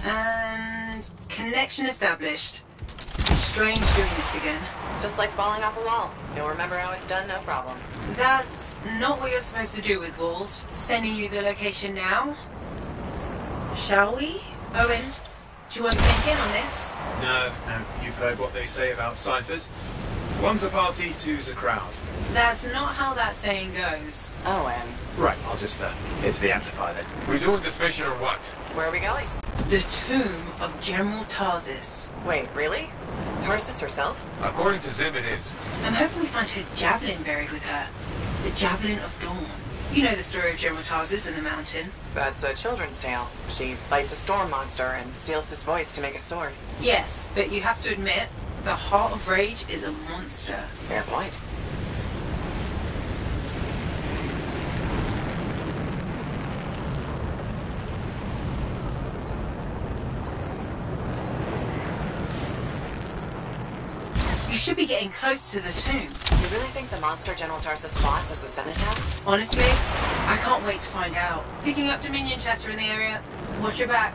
And connection established. Strange doing this again. It's just like falling off a wall. You'll remember how it's done, no problem. That's not what you're supposed to do with walls. Sending you the location now. Shall we? Owen, do you want to link in on this? No, you've heard what they say about ciphers. One's a party, two's a crowd. That's not how that saying goes. Owen. Right, I'll just hit the amplifier then. We doing this mission or what? Where are we going? The tomb of General Tarsis. Wait, really? Tarsis herself? According to Zim, it is. I'm hoping we find her javelin buried with her. The Javelin of Dawn. You know the story of General Tarsis and the mountain. That's a children's tale. She fights a storm monster and steals his voice to make a sword. Yes, but you have to admit, the Heart of Rage is a monster. Fair point. You should be getting close to the tomb. You really think the monster General Tarsis fought was the cenotaph? Honestly, I can't wait to find out. Picking up Dominion chatter in the area. Watch your back.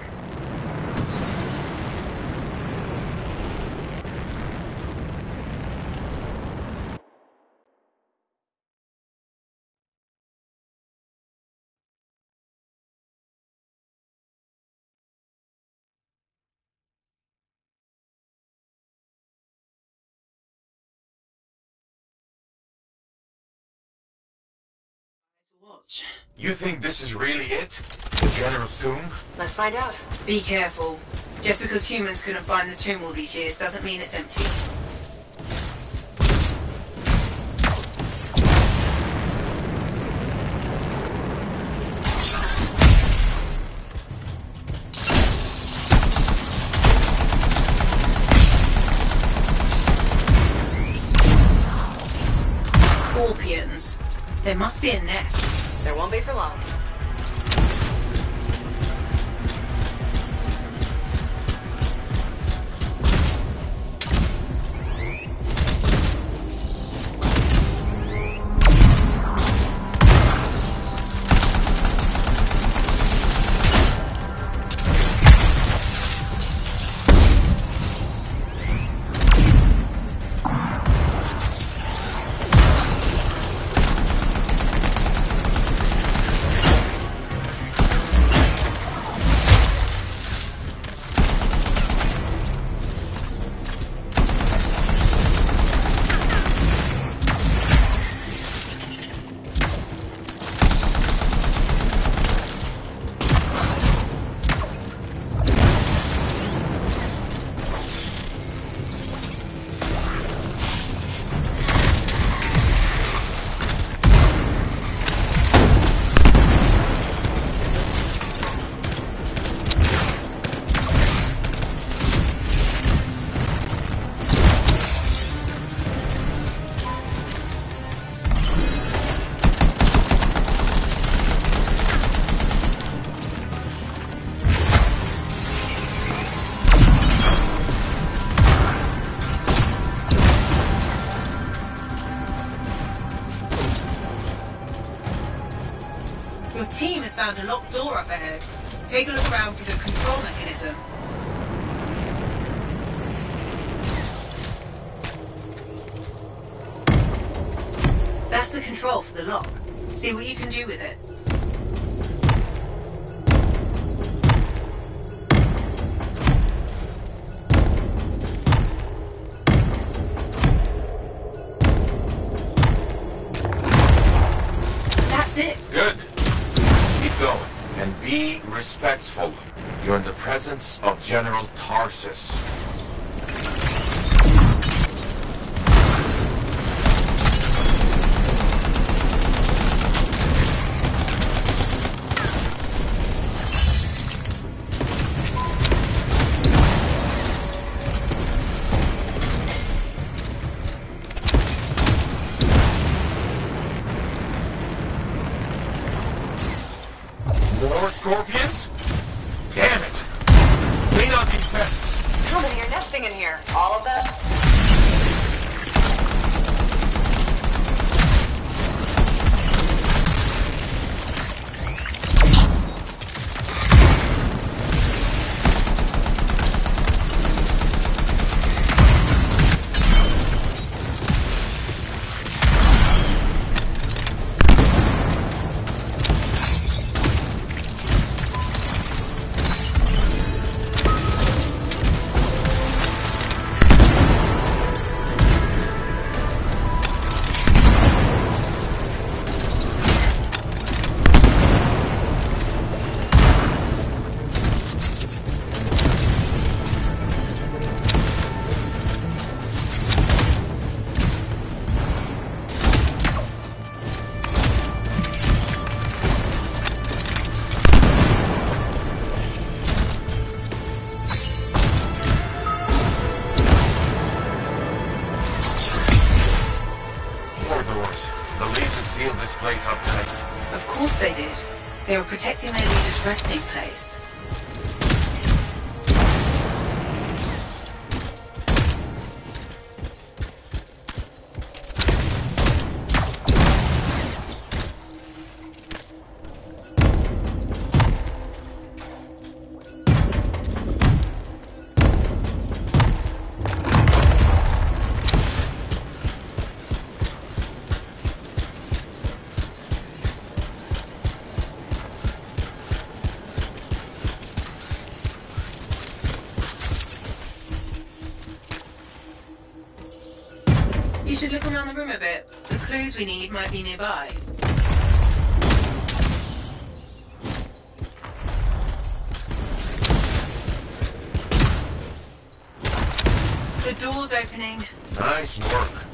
Watch. You think this is really it? The General's tomb? Let's find out. Be careful. Just because humans couldn't find the tomb all these years doesn't mean it's empty. Scorpions. There must be a nest. There won't be for long. Your team has found a locked door up ahead. Take a look around for the control mechanism. That's the control for the lock. See what you can do with it. That's it. Good. Keep going. And be respectful. You're in the presence of General Tarsis. More scorpions? Damn it! Clean out these pests! How many are nesting in here? All of them? doors. The Legion sealed this place up tight. Of course they did. They were protecting their leader's resting place. You should look around the room a bit. The clues we need might be nearby. The door's opening. Nice work.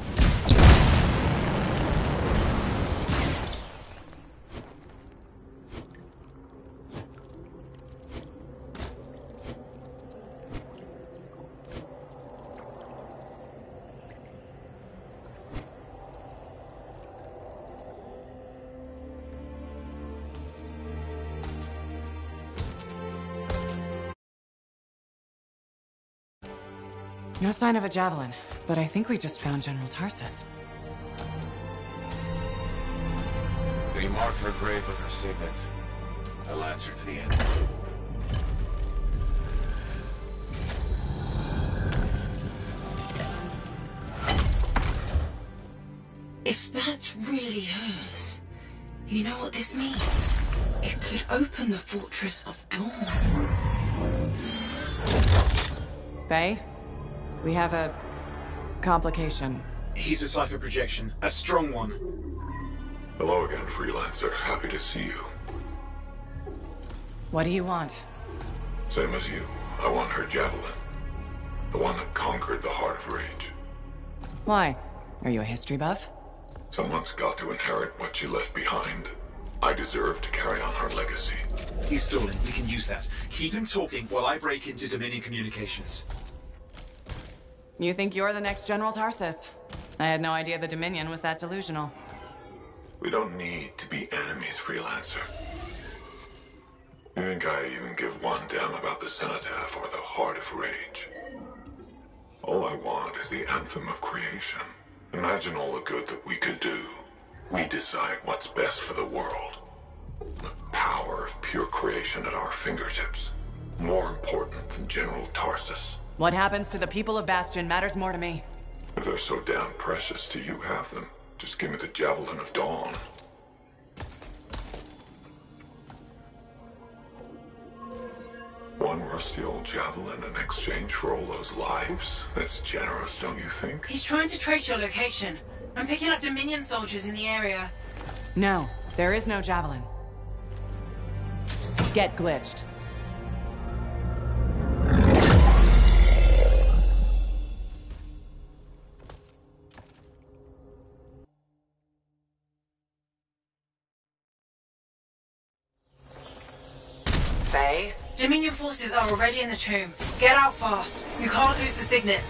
No sign of a javelin, but I think we just found General Tarsus. They marked her grave with her signet. I'll answer to the end. If that's really hers, you know what this means? It could open the Fortress of Dawn. Faye? We have a complication. He's a psychoprojection, a strong one. Hello again, Freelancer. Happy to see you. What do you want? Same as you. I want her javelin. The one that conquered the Heart of Rage. Why? Are you a history buff? Someone's got to inherit what she left behind. I deserve to carry on her legacy. He's stalling. We can use that. Keep him talking while I break into Dominion communications. You think you're the next General Tarsus? I had no idea the Dominion was that delusional. We don't need to be enemies, Freelancer. You think I even give one damn about the Cenotaph or the Heart of Rage? All I want is the Anthem of creation. Imagine all the good that we could do. We decide what's best for the world. The power of pure creation at our fingertips. More important than General Tarsus. What happens to the people of Bastion matters more to me. If they're so damn precious to you, have them. Just give me the Javelin of Dawn. One rusty old javelin in exchange for all those lives? That's generous, don't you think? He's trying to trace your location. I'm picking up Dominion soldiers in the area. No, there is no javelin. Get glitched. Faye? Dominion forces are already in the tomb. Get out fast. You can't lose the signet.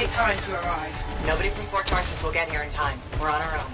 Time to arrive. Nobody from Fort Tarsus will get here in time. We're on our own.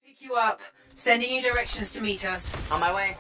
Pick you up. Sending you directions to meet us. On my way.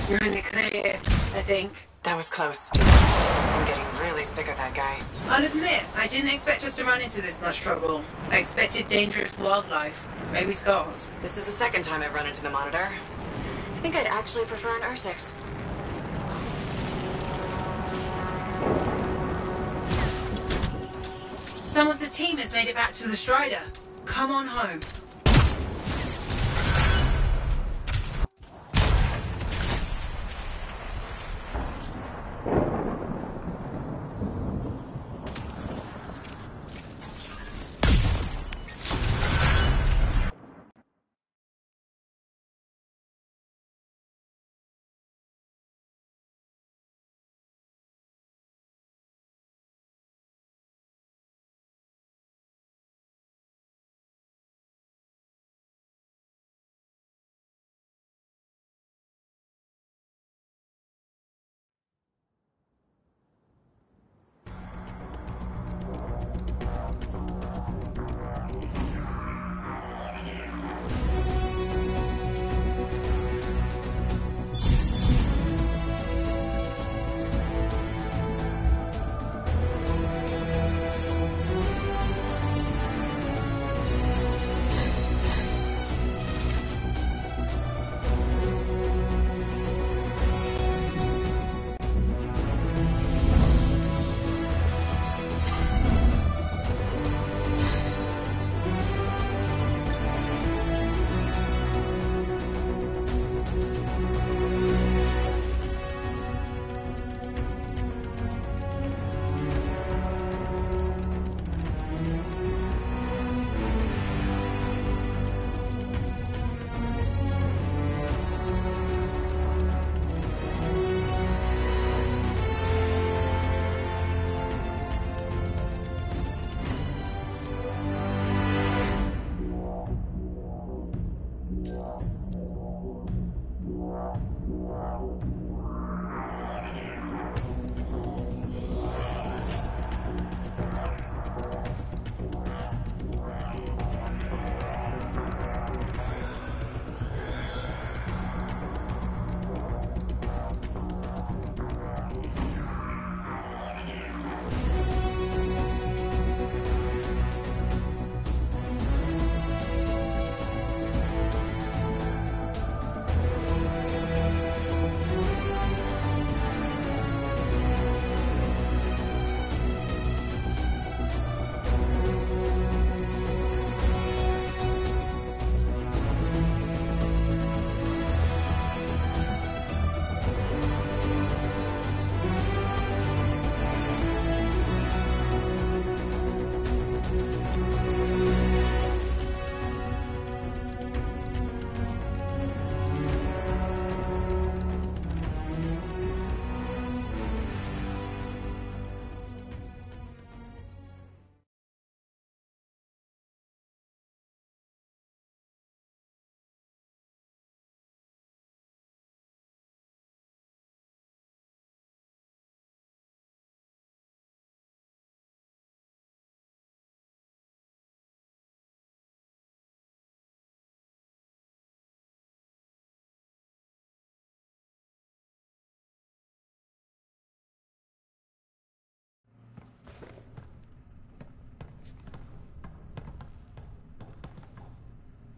You're in the clear, I think. That was close. I'm getting really sick of that guy. I'll admit, I didn't expect us to run into this much trouble. I expected dangerous wildlife, maybe scars. This is the second time I've run into the Monitor. I think I'd actually prefer an R6. Some of the team has made it back to the Strider. Come on home.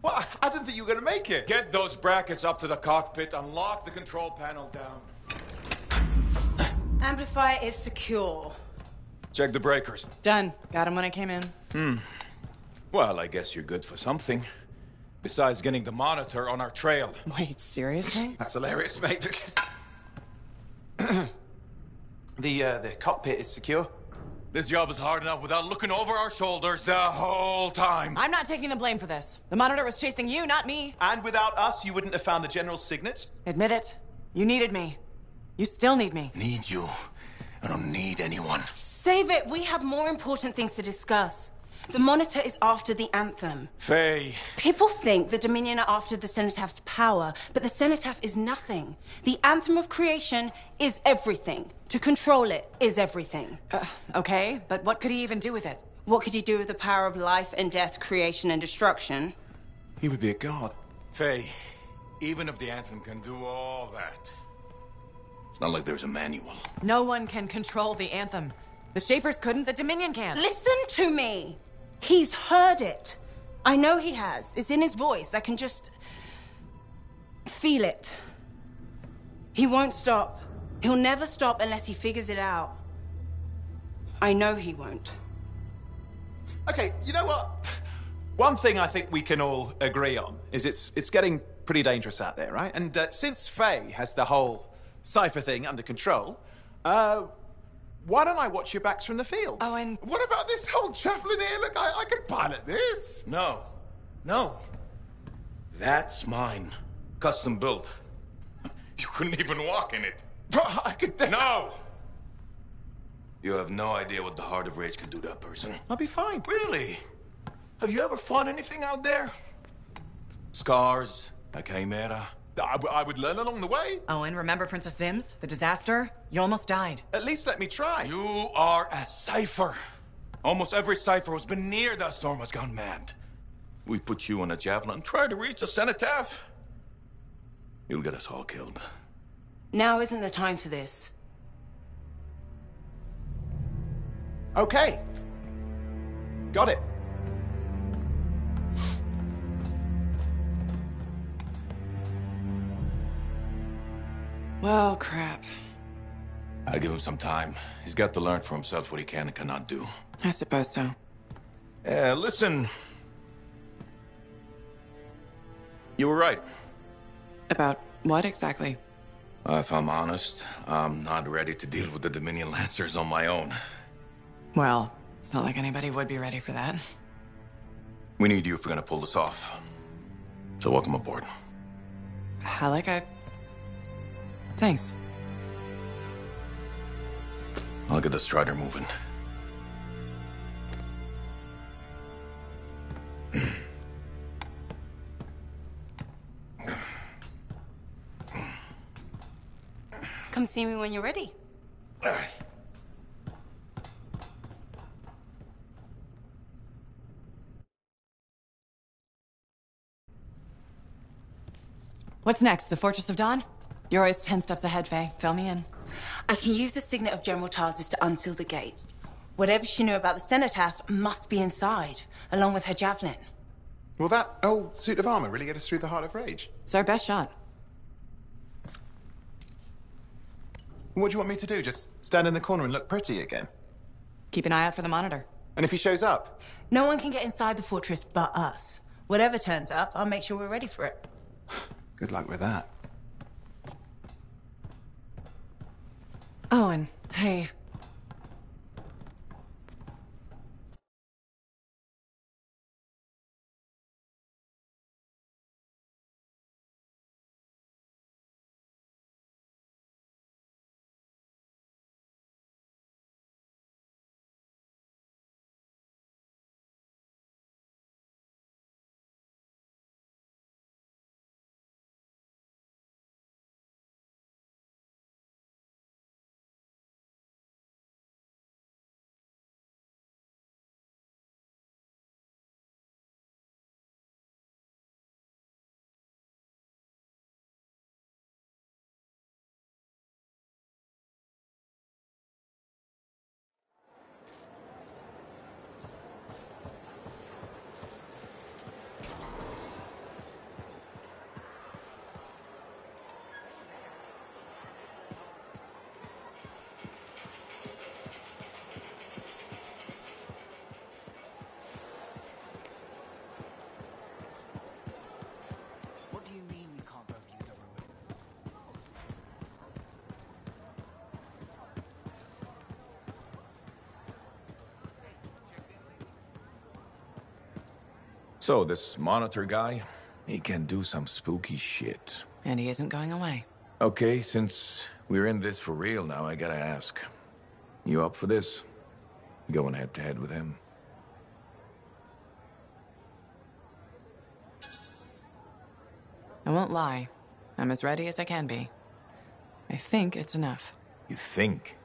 What? I didn't think you were going to make it. Get those brackets up to the cockpit and lock the control panel down. Amplifier is secure. Check the breakers. Done. Got him when I came in. Well, I guess you're good for something. Besides getting the monitor on our trail. Wait, seriously? That's hilarious, mate, because... the cockpit is secure. This job is hard enough without looking over our shoulders the whole time. I'm not taking the blame for this. The monitor was chasing you, not me. And without us, you wouldn't have found the General's signet? Admit it. You needed me. You still need me. Need you. I don't need anyone. Save it. We have more important things to discuss. The Monitor is after the Anthem. Faye. People think the Dominion are after the Cenotaph power, but the Cenotaph is nothing. The Anthem of creation is everything. To control it is everything. Okay, but what could he even do with it? What could he do with the power of life and death, creation and destruction? He would be a god. Faye, even if the Anthem can do all that, it's not like there's a manual. No one can control the Anthem. The Shapers couldn't, the Dominion can't. Listen to me! He's heard it. I know he has. It's in his voice. I can just... feel it. He won't stop. He'll never stop unless he figures it out. I know he won't. Okay, you know what? One thing I think we can all agree on is it's getting pretty dangerous out there, right? And since Faye has the whole cipher thing under control, why don't I watch your backs from the field? Oh, and... What about this whole javelin here? Look, I can pilot this. No. No. That's mine. Custom built. You couldn't even walk in it. But I could definitely... No! You have no idea what the Heart of Rage can do to a person. I'll be fine. Really? Have you ever fought anything out there? Scars, a chimera. I would learn along the way. Oh, and remember Princess Dims? The disaster? You almost died. At least let me try. You are a cipher. Almost every cipher who's been near that storm has gone mad. We put you on a javelin and try to reach the cenotaph. You'll get us all killed. Now isn't the time for this. Okay. Got it. Well, crap. I'll give him some time. He's got to learn for himself what he can and cannot do. I suppose so. Listen. You were right. About what exactly? If I'm honest, I'm not ready to deal with the Dominion Lancers on my own. Well, it's not like anybody would be ready for that. We need you if we're gonna pull this off. So welcome aboard. Halleck, Thanks. I'll get the Strider moving. Come see me when you're ready. What's next? The Fortress of Dawn? You're always 10 steps ahead, Faye. Fill me in. I can use the signet of General Tarsis to unseal the gate. Whatever she knew about the Cenotaph must be inside, along with her javelin. Will that old suit of armor really get us through the Heart of Rage? It's our best shot. What do you want me to do? Just stand in the corner and look pretty again? Keep an eye out for the monitor. And if he shows up? No one can get inside the fortress but us. Whatever turns up, I'll make sure we're ready for it. Good luck with that. Owen, hey. So, this monitor guy, he can do some spooky shit. And he isn't going away. Okay, since we're in this for real now, I gotta ask. You up for this? Going head-to-head with him? I won't lie. I'm as ready as I can be. I think it's enough. You think?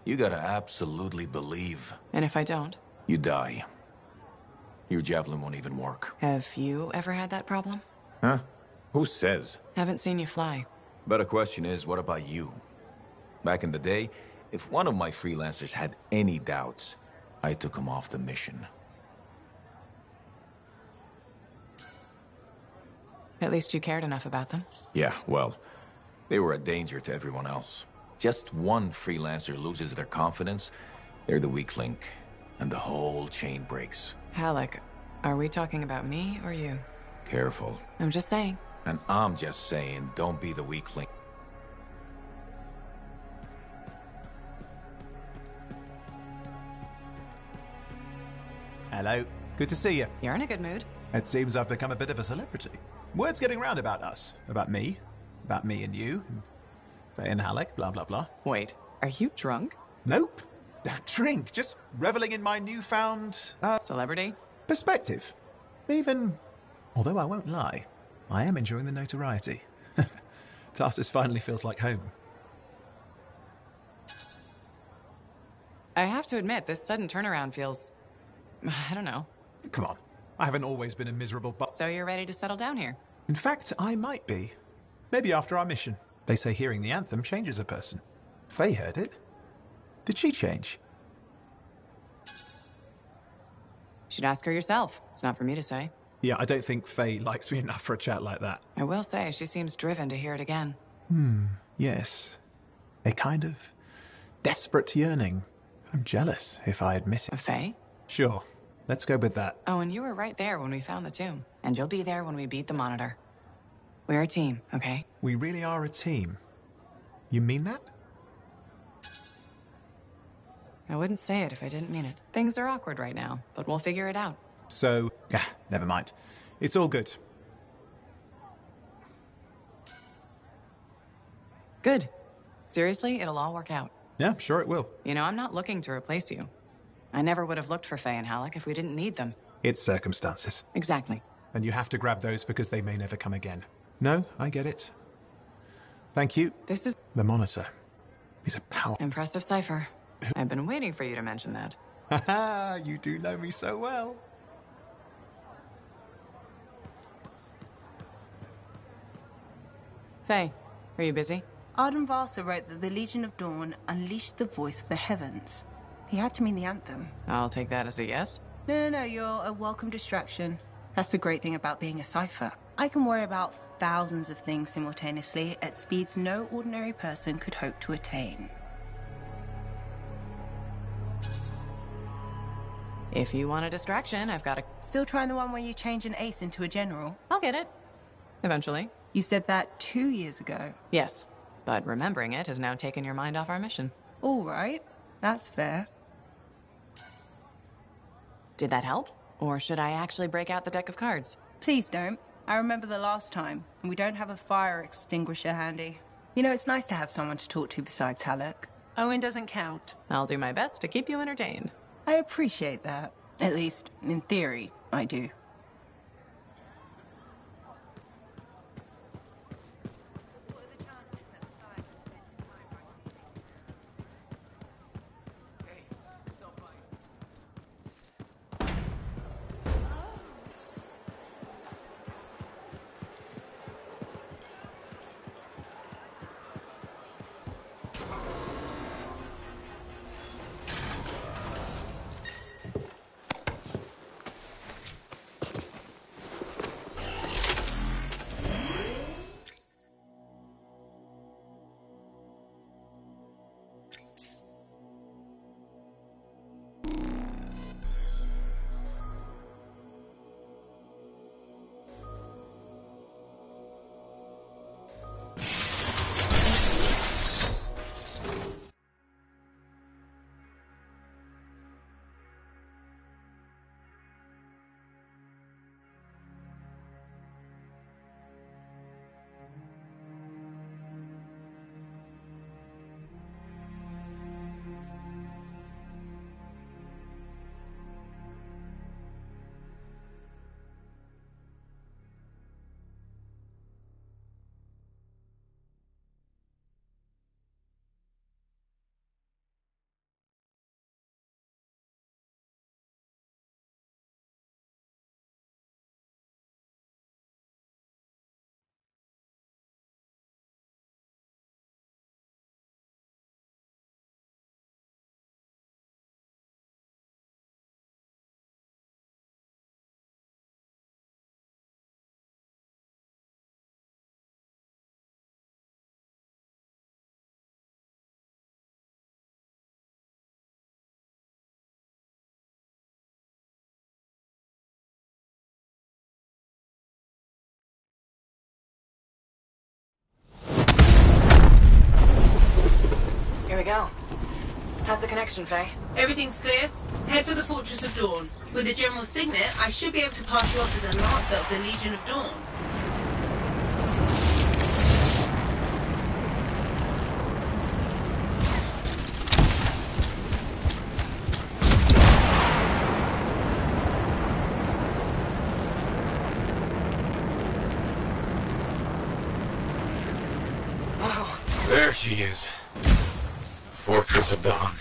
You gotta absolutely believe. And if I don't? You die. Your javelin won't even work. Have you ever had that problem? Huh? Who says? Haven't seen you fly. Better question is, what about you? Back in the day, if one of my freelancers had any doubts, I took him off the mission. At least you cared enough about them. Yeah, well, they were a danger to everyone else. Just one freelancer loses their confidence, they're the weak link, and the whole chain breaks. Halleck, are we talking about me or you? Careful. I'm just saying. And I'm just saying, don't be the weak link. Hello. Good to see you. You're in a good mood. It seems I've become a bit of a celebrity. Word's getting round about us. About me and you, and Faye and Halleck, blah, blah, blah. Wait, are you drunk? Nope. Don't drink. Just reveling in my newfound, Celebrity? perspective. Even, although I won't lie, I am enjoying the notoriety. Tarsus finally feels like home. I have to admit, this sudden turnaround feels... I don't know. Come on. I haven't always been a miserable So you're ready to settle down here? In fact, I might be. Maybe after our mission. They say hearing the anthem changes a person. Faye heard it. Did she change? Should ask her yourself. It's not for me to say. Yeah, I don't think Faye likes me enough for a chat like that. I will say, she seems driven to hear it again. Yes. A kind of desperate yearning. I'm jealous, if I admit it. Of Faye? Sure. Let's go with that. Oh, and you were right there when we found the tomb. And you'll be there when we beat the Monitor. We're a team, okay? We really are a team. You mean that? I wouldn't say it if I didn't mean it. Things are awkward right now, but we'll figure it out. So, never mind. It's all good. Good. Seriously, it'll all work out. Yeah, sure it will. You know, I'm not looking to replace you. I never would have looked for Faye and Halleck if we didn't need them. It's circumstances. Exactly. And you have to grab those because they may never come again. No, I get it. Thank you. This is The Monitor. He's a power. impressive cipher. I've been waiting for you to mention that. Haha, you do know me so well. Faye, are you busy? Arden Varsa wrote that the Legion of Dawn unleashed the voice of the heavens. He had to mean the anthem. I'll take that as a yes. No, you're a welcome distraction. That's the great thing about being a cipher. I can worry about thousands of things simultaneously at speeds no ordinary person could hope to attain. If you want a distraction, I've got a... Still trying the one where you change an ace into a general? I'll get it. Eventually. You said that 2 years ago. Yes, but remembering it has now taken your mind off our mission. All right, that's fair. Did that help? Or should I actually break out the deck of cards? Please don't. I remember the last time, and we don't have a fire extinguisher handy. You know, it's nice to have someone to talk to besides Halleck. Owen doesn't count. I'll do my best to keep you entertained. I appreciate that. At least, in theory, I do. How's the connection, Faye? Everything's clear. Head for the Fortress of Dawn. With the General's signet, I should be able to pass you off as a Lancer of the Legion of Dawn. There she is. Fortress of Dawn.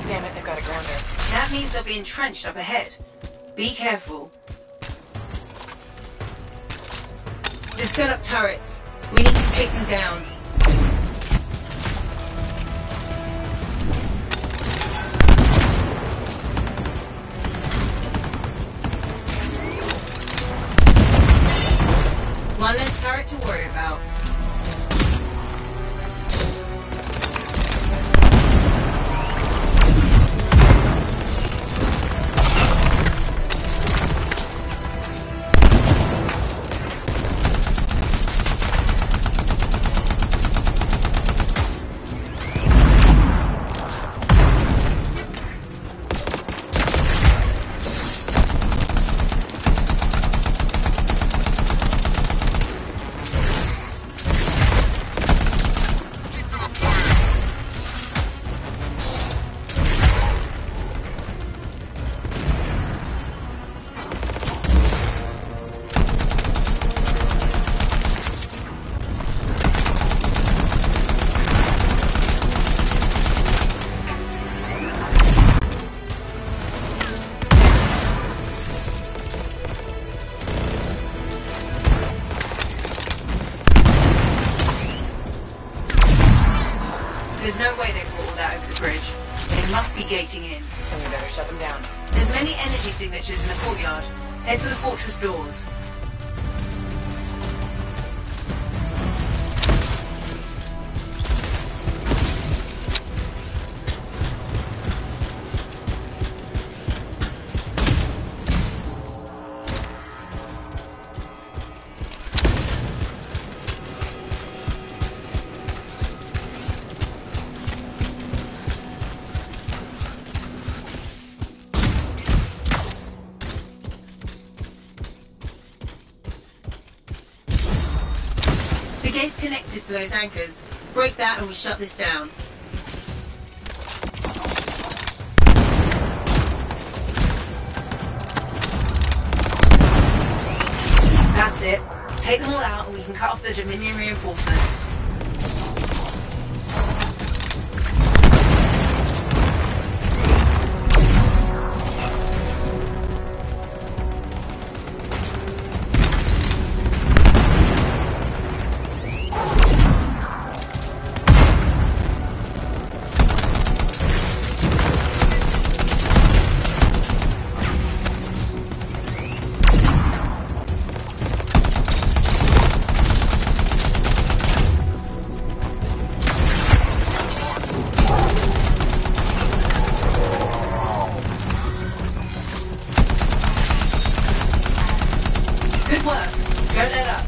Damn it, they've got a grounder. That means they'll be entrenched up ahead. Be careful. They've set up turrets. We need to take them down. One less turret to worry about. There's no way they brought all that over the bridge. They must be gating in. Then we better shut them down. There's many energy signatures in the courtyard. Head for the fortress doors. The gate's connected to those anchors. Break that and we shut this down. That's it. Take them all out and we can cut off the Dominion reinforcements. Good work. Don't let up.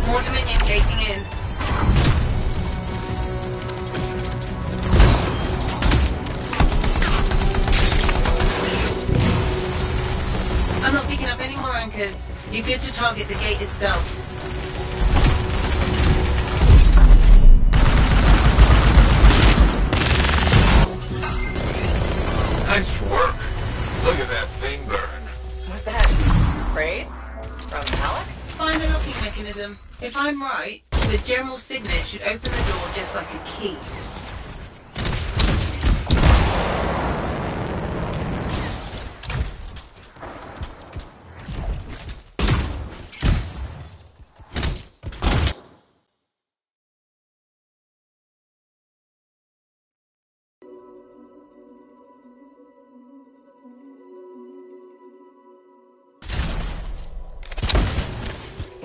More Dominion gating in. I'm not picking up any more anchors. You're good to target the gate itself. Nice work. Look at that thing burn. What's that? Praise? From Alec? Find the locking mechanism. If I'm right, the General's signet should open the door just like a key.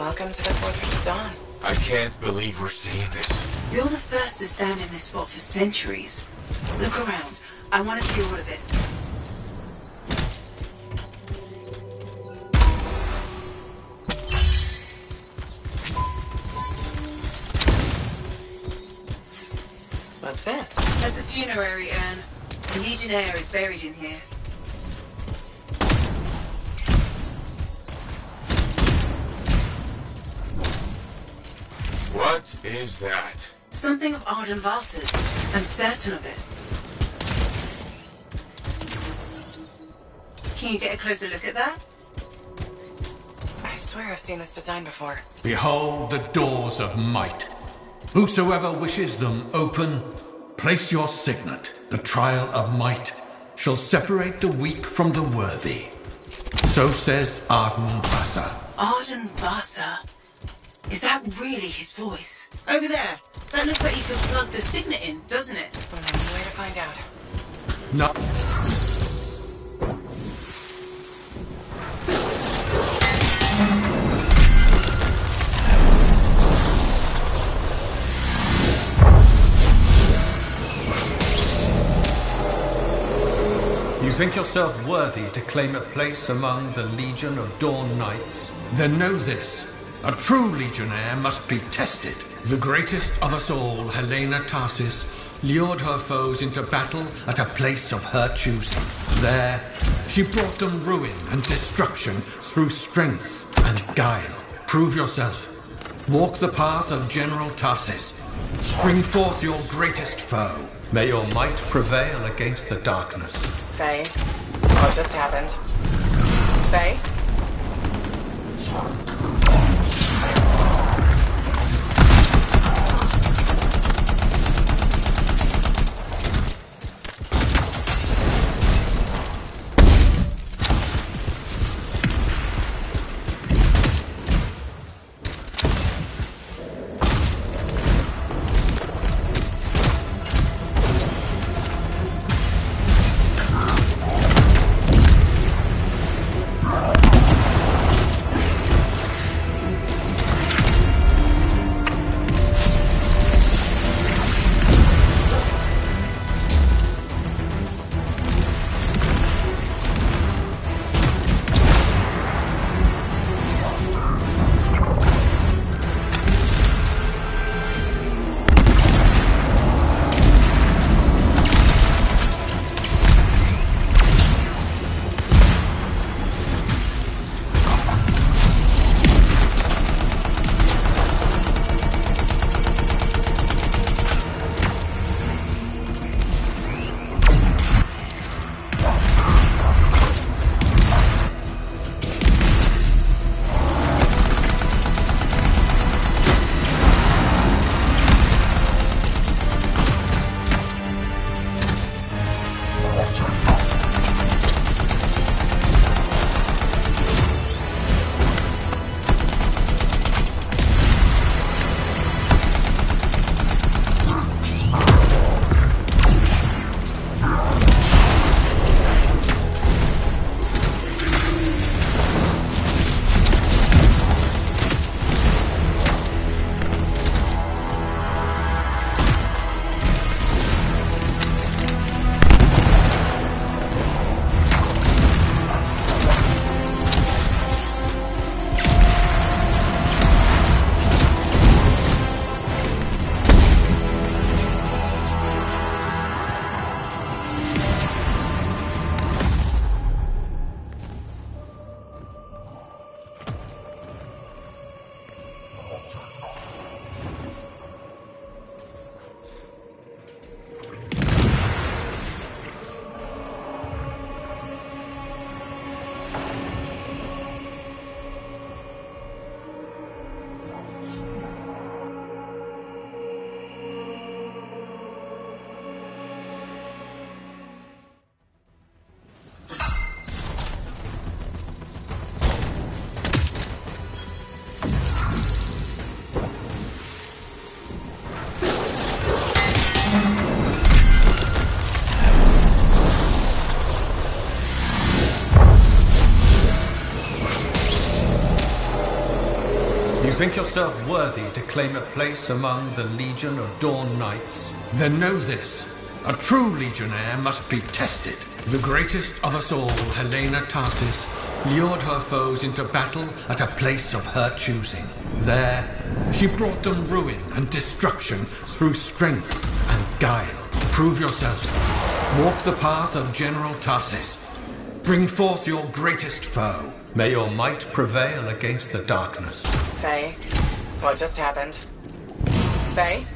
Welcome to the Fortress of Dawn. I can't believe we're seeing this. You're the first to stand in this spot for centuries. Look around. I want to see all of it. What's this? That's a funerary urn. A Legionnaire is buried in here. What is that? Something of Arden Vasa's. I'm certain of it. Can you get a closer look at that? I swear I've seen this design before. Behold the doors of might. Whosoever wishes them open, place your signet. The trial of might shall separate the weak from the worthy. So says Arden Vasa. Arden Vasa? Is that really his voice? Over there. That looks like you could plug the signet in, doesn't it? Well, I need a way to find out. No. You think yourself worthy to claim a place among the Legion of Dawn Knights? Then know this. A true Legionnaire must be tested. The greatest of us all, Helena Tarsis, lured her foes into battle at a place of her choosing. There, she brought them ruin and destruction through strength and guile. Prove yourself. Walk the path of General Tarsis. Bring forth your greatest foe. May your might prevail against the darkness. Faye, what just happened? Faye? think yourself worthy to claim a place among the Legion of Dawn Knights? Then know this. A true Legionnaire must be tested. The greatest of us all, Helena Tarsis, lured her foes into battle at a place of her choosing. There, she brought them ruin and destruction through strength and guile. Prove yourself. Walk the path of General Tarsis. Bring forth your greatest foe. May your might prevail against the darkness. Faye, what just happened? Faye?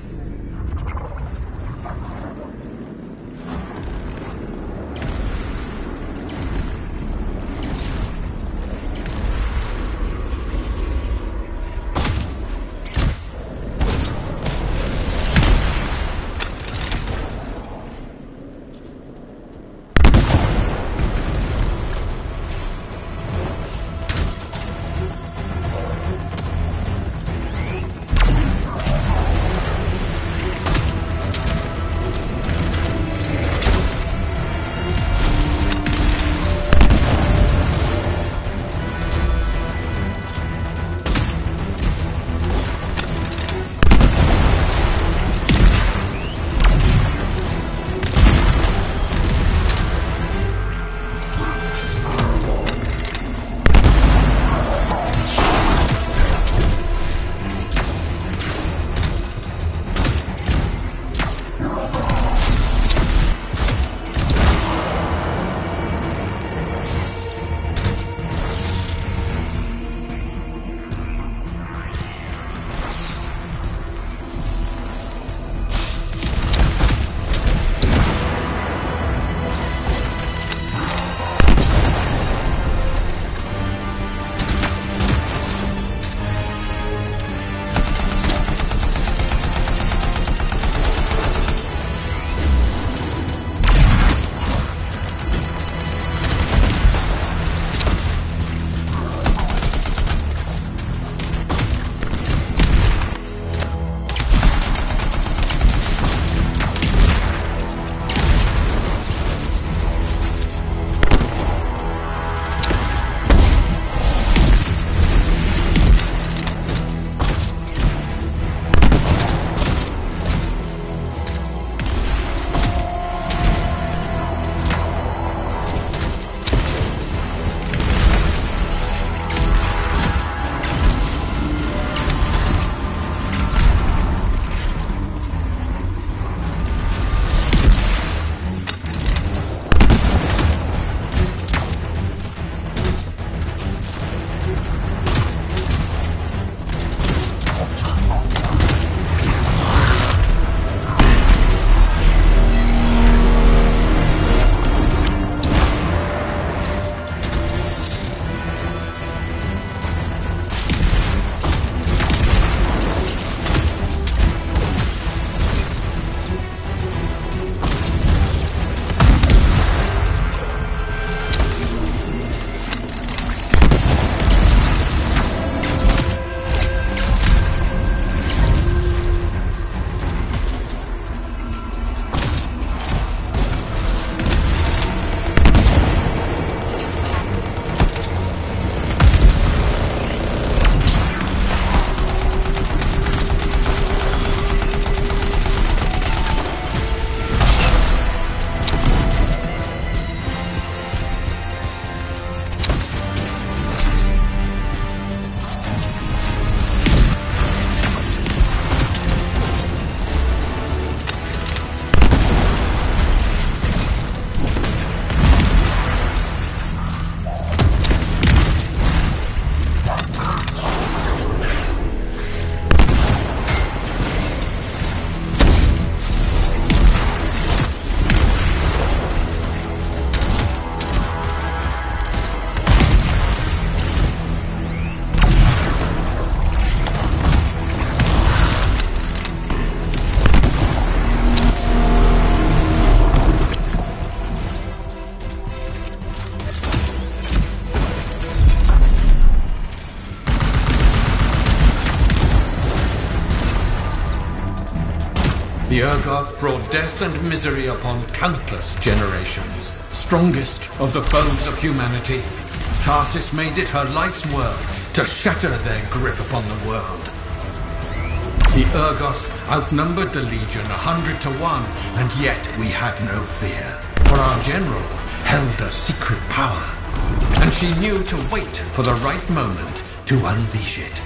The Urgoth brought death and misery upon countless generations. Strongest of the foes of humanity, Tarsis made it her life's work to shatter their grip upon the world. The Urgoth outnumbered the Legion 100 to 1, and yet we had no fear. For our general held a secret power, and she knew to wait for the right moment to unleash it.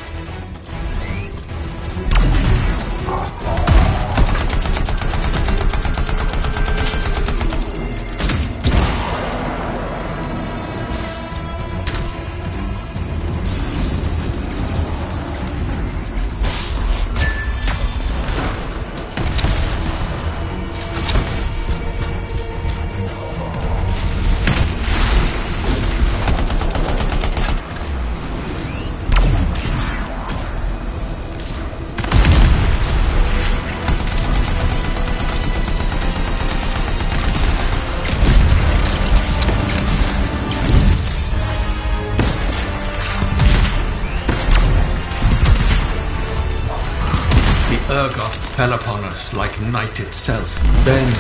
Urgoth fell upon us like night itself. Then,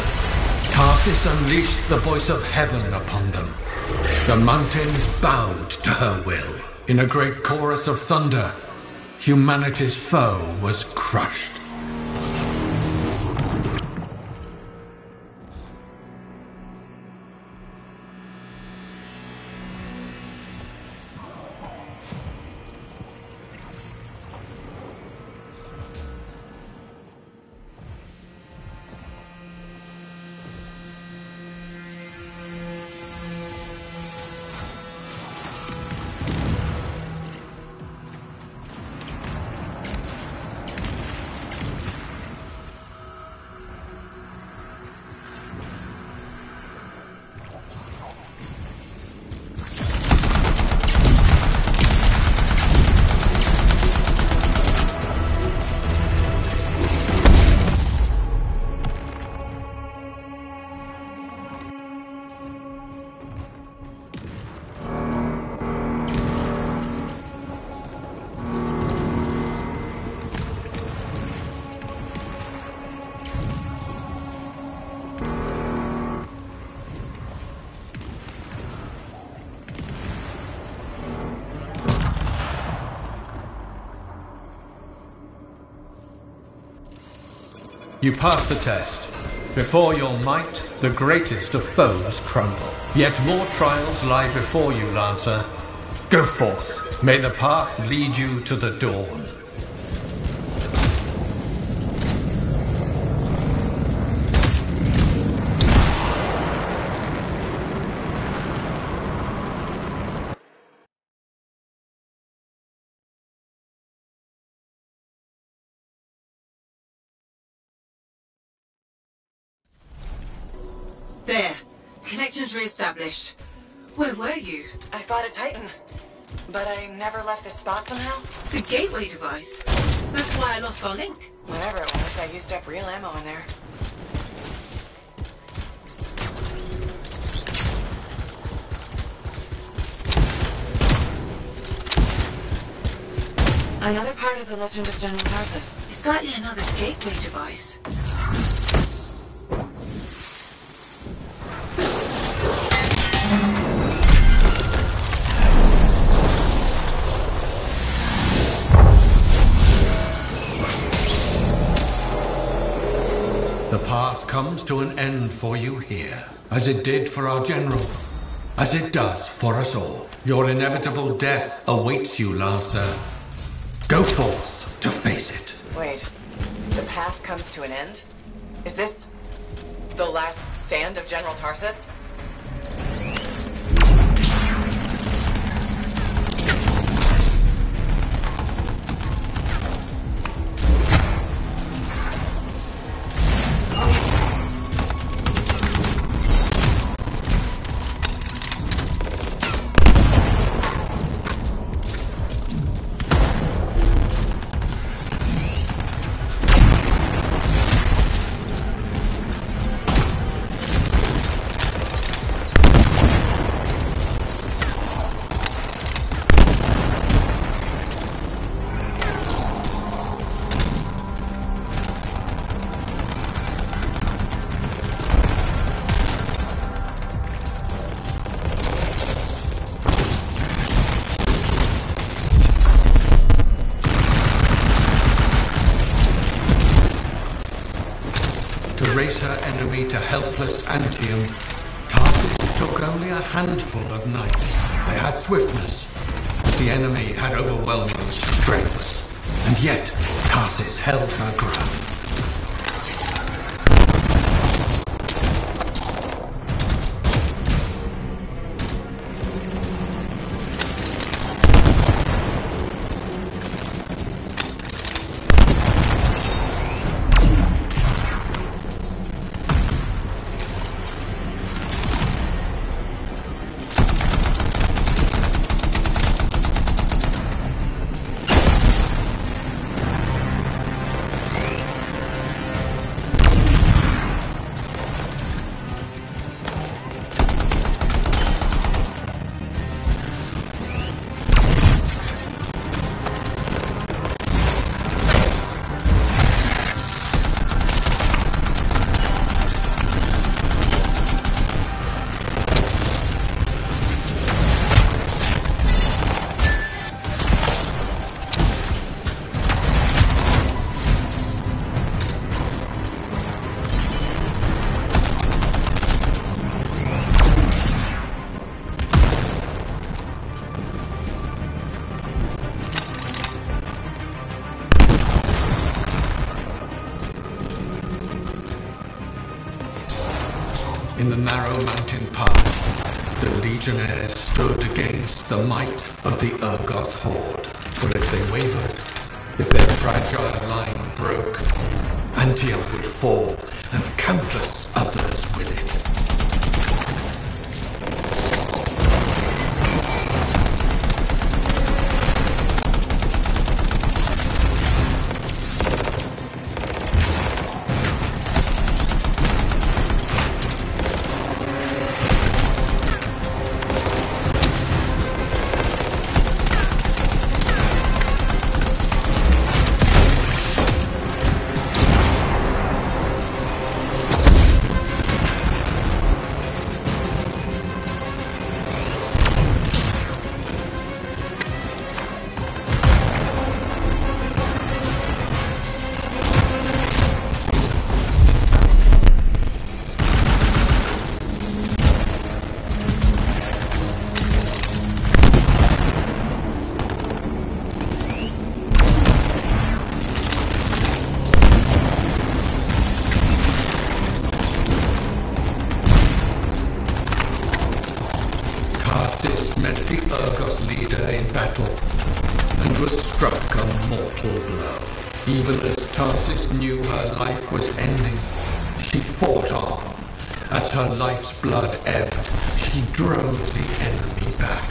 Tarsis unleashed the voice of heaven upon them. The mountains bowed to her will. In a great chorus of thunder, humanity's foe was crushed. You passed the test. Before your might, the greatest of foes crumble. Yet more trials lie before you, Lancer. Go forth. May the path lead you to the dawn. There. Connections re-established. Where were you? I fought a Titan, but I never left this spot somehow. It's a gateway device. That's why I lost our link. Whatever it was, I used up real ammo in there. Another part of the legend of General Tarsus. It's likely another gateway device. The path comes to an end for you here, as it did for our general, as it does for us all. Your inevitable death awaits you, Lancer. Go forth to face it. Wait, the path comes to an end? Is this the last stand of General Tarsus? to raise her enemy to helpless Anthem, Tarsis took only a handful of knights. They had swiftness, but the enemy had overwhelming strength. And yet, Tarsis held her ground. In the narrow mountain pass, the legionnaires stood against the might of the Urgoth horde. For if they wavered, if their fragile line broke, Anthem would fall, and countless others with it. Met the Urgoth leader in battle, and was struck a mortal blow. Even as Tarsis knew her life was ending, she fought on. As her life's blood ebbed, she drove the enemy back.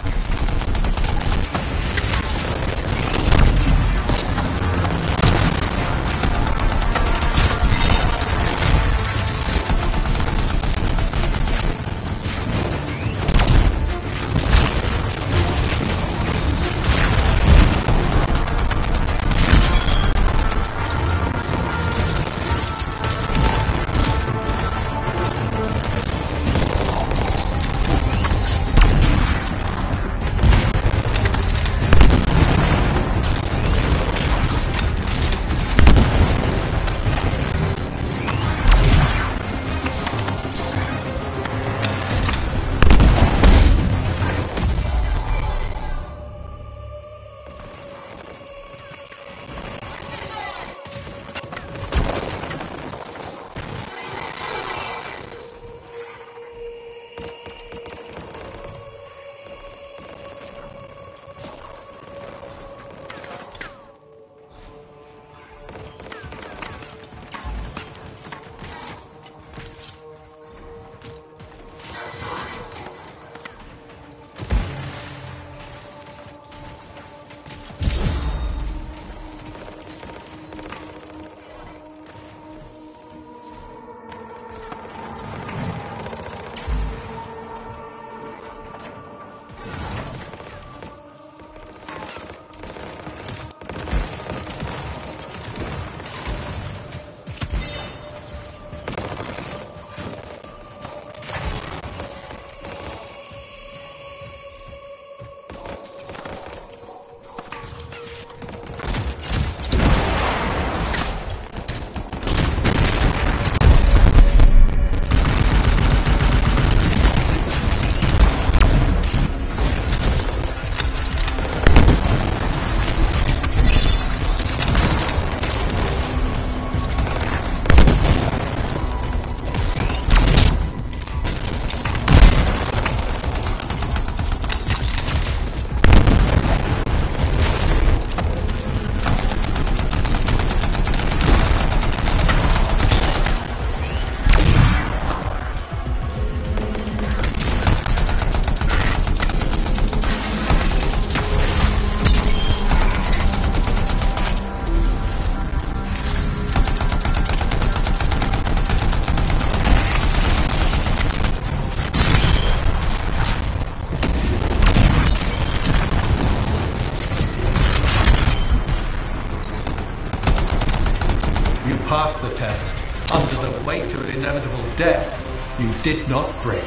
passed the test, under the weight of inevitable death, you did not break.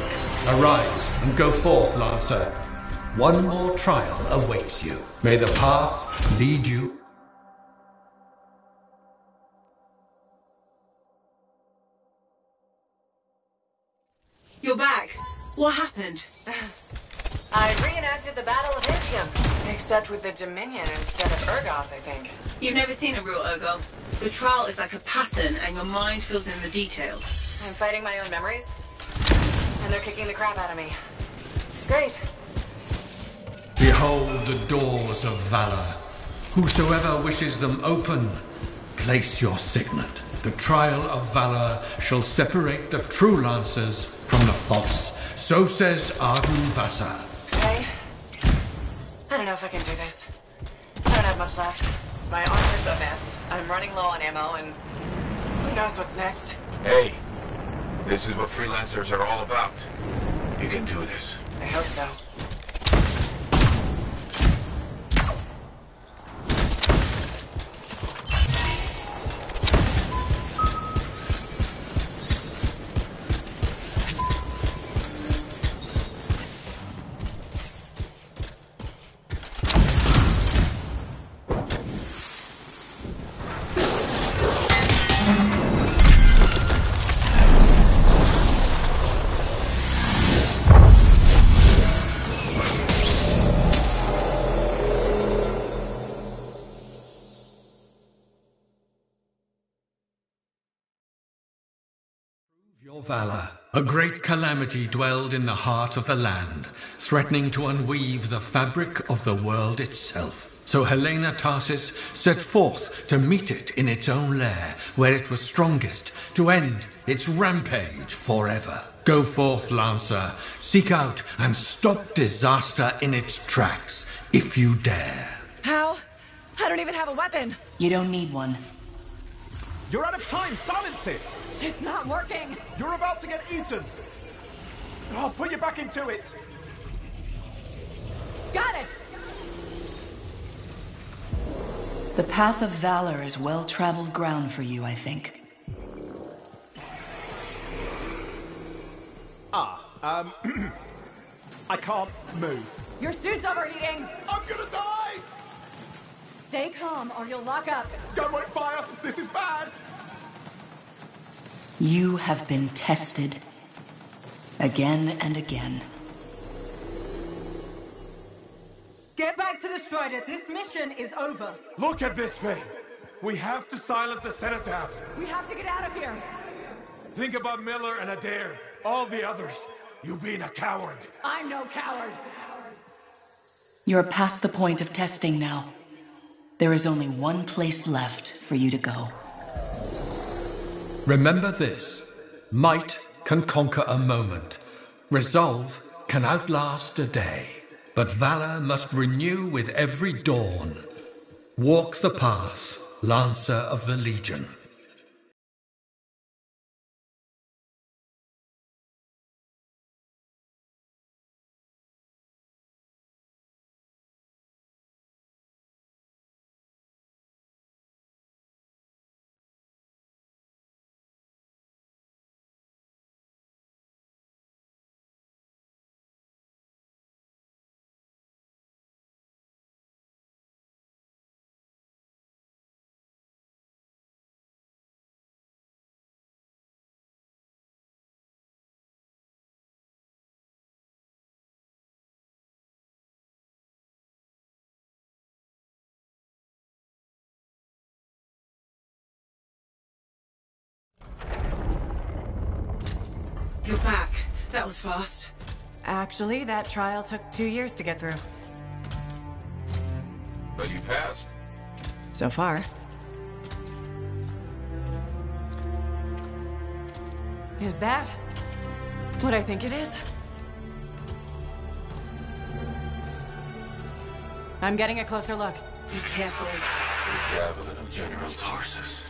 Arise and go forth, Lancer. One more trial awaits you. May the path lead you. You're back. What happened? I reenacted the Battle of Anthem, except with the Dominion instead of Urgoth, I think. You've never seen a real Urgoth. The trial is like a pattern, and your mind fills in the details. I'm fighting my own memories, and they're kicking the crap out of me. Great. Behold the doors of valor. Whosoever wishes them open, place your signet. The trial of valor shall separate the true lancers from the false. So says Arden Vasa. Okay. I don't know if I can do this. I don't have much left. My armor's a mess. I'm running low on ammo, and who knows what's next. Hey, this is what freelancers are all about. You can do this. I hope so. Your valor. A great calamity dwelled in the heart of the land, threatening to unweave the fabric of the world itself. So Helena Tarsis set forth to meet it in its own lair, where it was strongest, to end its rampage forever. Go forth, Lancer, seek out and stop disaster in its tracks, if you dare. How? I don't even have a weapon. You don't need one. You're out of time! Silence it! It's not working. You're about to get eaten! I'll put you back into it! Got it! The path of valor is well-traveled ground for you, I think. I can't move. Your suit's overheating. I'm gonna die! Stay calm or you'll lock up. Don't wait fire! This is bad! You have been tested. Again and again. Get back to the Strider. This mission is over. Look at this thing! We have to silence the Cenotaph. We have to get out of here. Think about Miller and Adair. All the others. You being a coward. I'm no coward. You're past the point of testing now. There is only one place left for you to go. Remember this. Might can conquer a moment. Resolve can outlast a day. But valor must renew with every dawn. Walk the path, Lancer of the Legion. You're back. That was fast. Actually, that trial took 2 years to get through. But you passed. So far. Is that what I think it is? I'm getting a closer look. Be careful. The javelin of General Tarsus.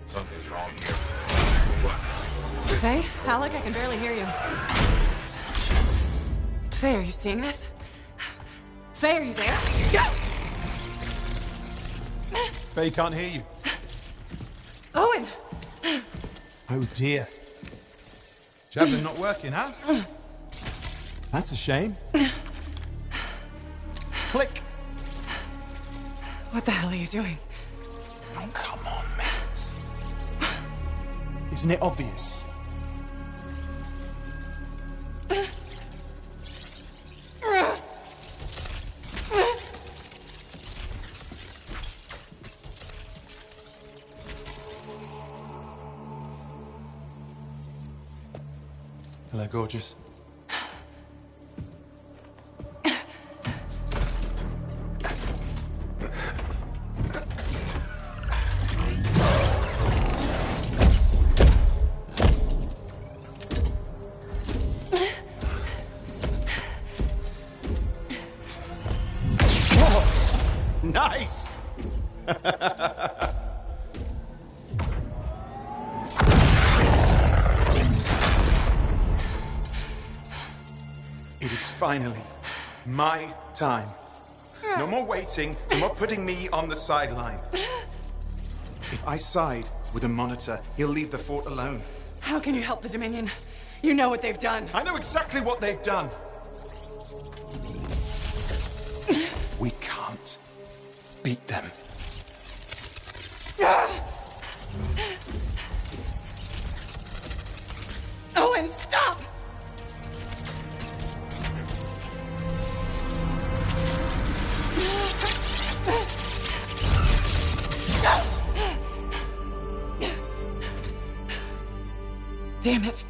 Something's wrong here. What? Faye? Alec, I can barely hear you. Faye, are you seeing this? Faye, are you there? Faye can't hear you. Owen! Oh dear. Javelin not working, huh? That's a shame. Click. What the hell are you doing? Oh, come on, mates. Isn't it obvious? Hello, gorgeous. Nice! It is finally my time. No more waiting, no more putting me on the sideline. If I side with a monitor, he'll leave the fort alone. How can you help the Dominion? You know what they've done. I know exactly what they've done. We can't beat them. Owen, stop! Damn it.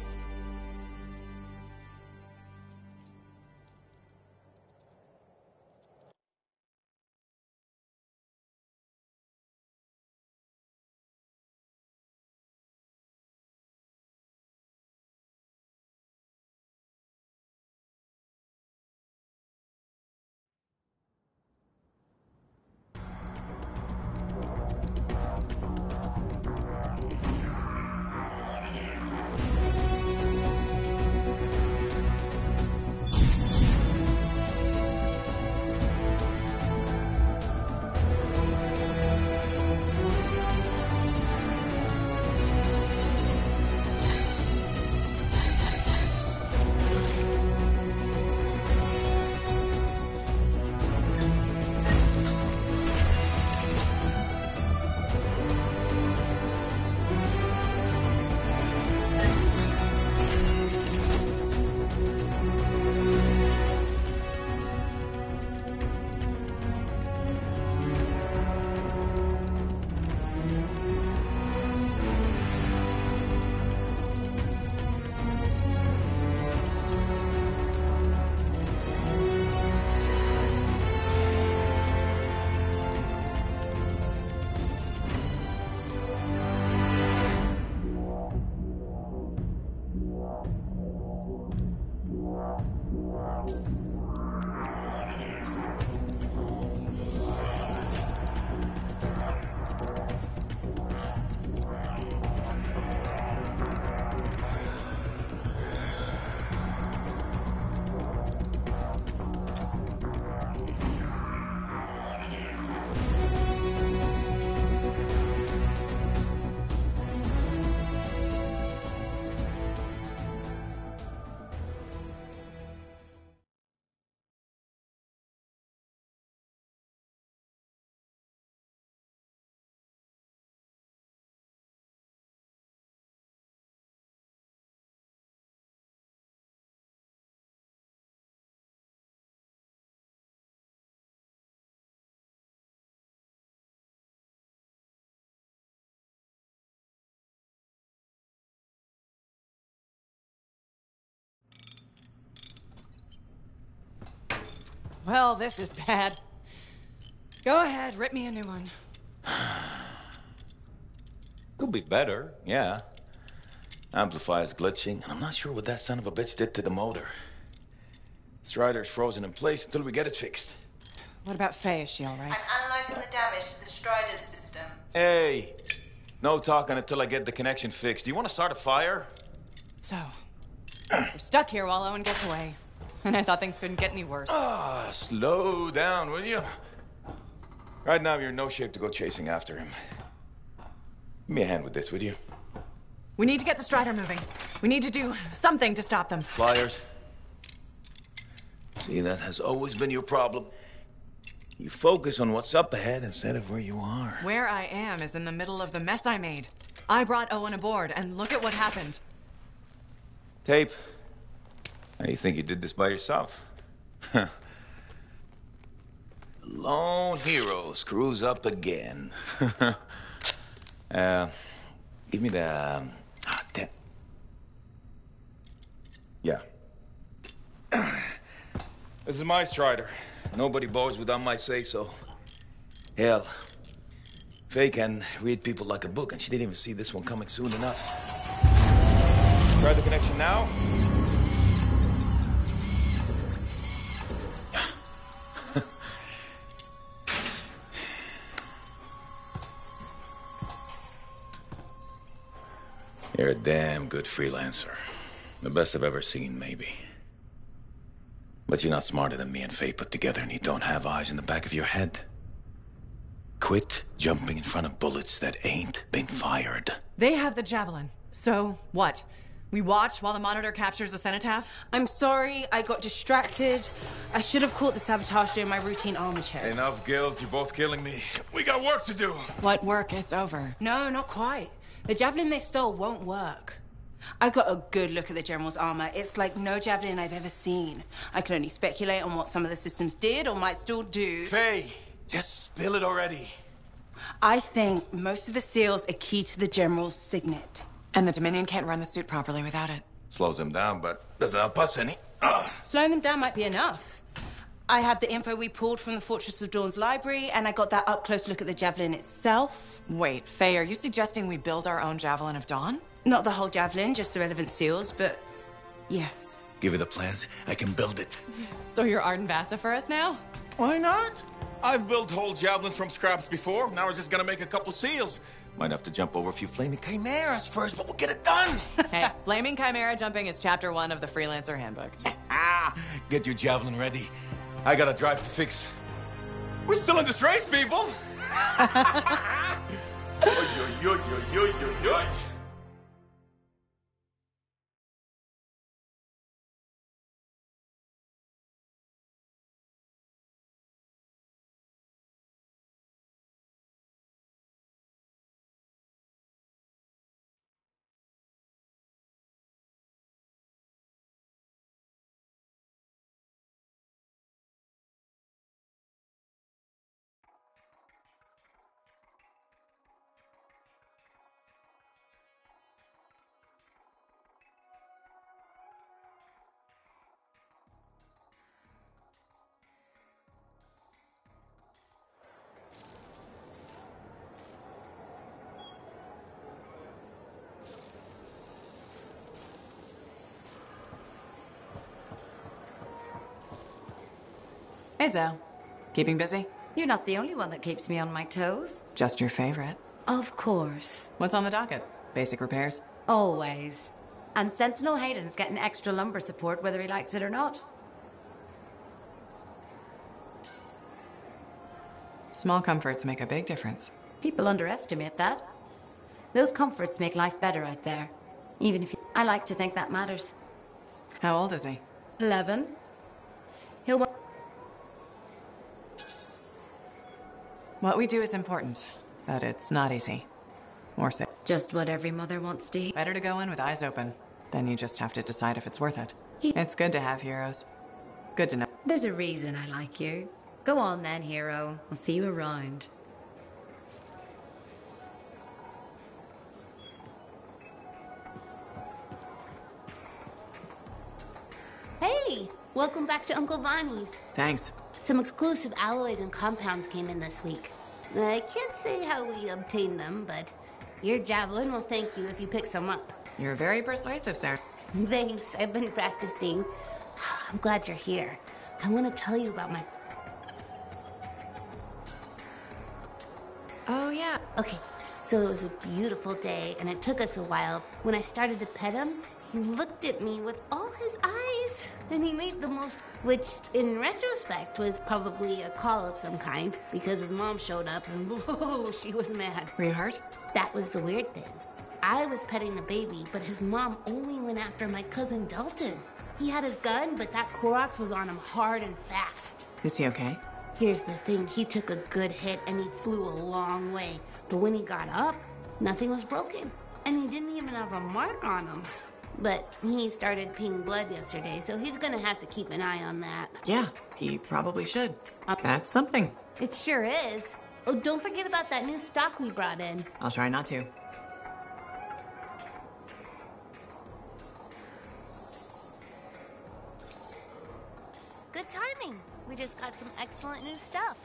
Well, this is bad. Go ahead, rip me a new one. Could be better, yeah. Amplifier's glitching, and I'm not sure what that son of a bitch did to the motor. Strider's frozen in place until we get it fixed. What about Faye? Is she all right? I'm analyzing the damage to the Strider's system. Hey, no talking until I get the connection fixed. Do you want to start a fire? So, we're stuck here while Owen gets away. And I thought things couldn't get any worse. Slow down, will you? Right now, you're in no shape to go chasing after him. Give me a hand with this, would you? We need to get the Strider moving. We need to do something to stop them. Flyers. See, that has always been your problem. You focus on what's up ahead instead of where you are. Where I am is in the middle of the mess I made. I brought Owen aboard, and look at what happened. Tape. How you think you did this by yourself? Lone hero screws up again. Give me the... Yeah. This is my Strider. Nobody boards without my say-so. Hell, Faye can read people like a book, and she didn't even see this one coming soon enough. Try the connection now. You're a damn good freelancer. The best I've ever seen, maybe. But you're not smarter than me and Faye put together, and you don't have eyes in the back of your head. Quit jumping in front of bullets that ain't been fired. They have the Javelin. So, what? We watch while the monitor captures the cenotaph? I'm sorry, I got distracted. I should have caught the sabotage during my routine armor checks. Enough guilt, you're both killing me. We got work to do. What work? It's over. No, not quite. The Javelin they stole won't work. I got a good look at the General's armor. It's like no Javelin I've ever seen. I can only speculate on what some of the systems did or might still do. Faye, just spill it already. I think most of the seals are key to the General's signet. And the Dominion can't run the suit properly without it. Slows them down, but doesn't help us any. Slowing them down might be enough. I have the info we pulled from the Fortress of Dawn's library, and I got that up-close look at the Javelin itself. Wait, Faye, are you suggesting we build our own Javelin of Dawn? Not the whole Javelin, just the relevant seals, but yes. Give me the plans, I can build it. So you're Arden Vassa for us now? Why not? I've built whole javelins from scraps before. Now we're just gonna make a couple seals. Might have to jump over a few flaming chimeras first, but we'll get it done. Hey, flaming chimera jumping is chapter 1 of the Freelancer Handbook. Get your javelin ready. I got a drive to fix. We're still in this race, people. Oy, oy, oy, oy, oy, oy, oy. Hey, Zell. Keeping busy? You're not the only one that keeps me on my toes. Just your favorite. Of course. What's on the docket? Basic repairs? Always. And Sentinel Hayden's getting extra lumber support whether he likes it or not. Small comforts make a big difference. People underestimate that. Those comforts make life better out there. Even if I like to think that matters. How old is he? 11. He'll want... What we do is important, but it's not easy. Or safe. Just what every mother wants to hear. Better to go in with eyes open. Then you just have to decide if it's worth it. It's good to have heroes. Good to know. There's a reason I like you. Go on then, hero. I'll see you around. Hey! Welcome back to Uncle Bonnie's. Thanks. Some exclusive alloys and compounds came in this week. I can't say how we obtained them, but your Javelin will thank you if you pick some up. You're very persuasive, sir. Thanks, I've been practicing. I'm glad you're here. I want to tell you about my... Oh, yeah. Okay, So it was a beautiful day, and it took us a while. When I started to pet him, he looked at me with all his eyes, and he made the most, which in retrospect was probably a call of some kind, because his mom showed up, and whoa, she was mad. Were you hurt? That was the weird thing. I was petting the baby, but his mom only went after my cousin Dalton. He had his gun, but that Koroks was on him hard and fast. Is he okay? Here's the thing, he took a good hit and he flew a long way. But when he got up, nothing was broken. And he didn't even have a mark on him. But he started peeing blood yesterday, so he's gonna have to keep an eye on that. Yeah, he probably should. That's something. It sure is. Oh, don't forget about that new stock we brought in. I'll try not to. Good timing. We just got some excellent new stuff.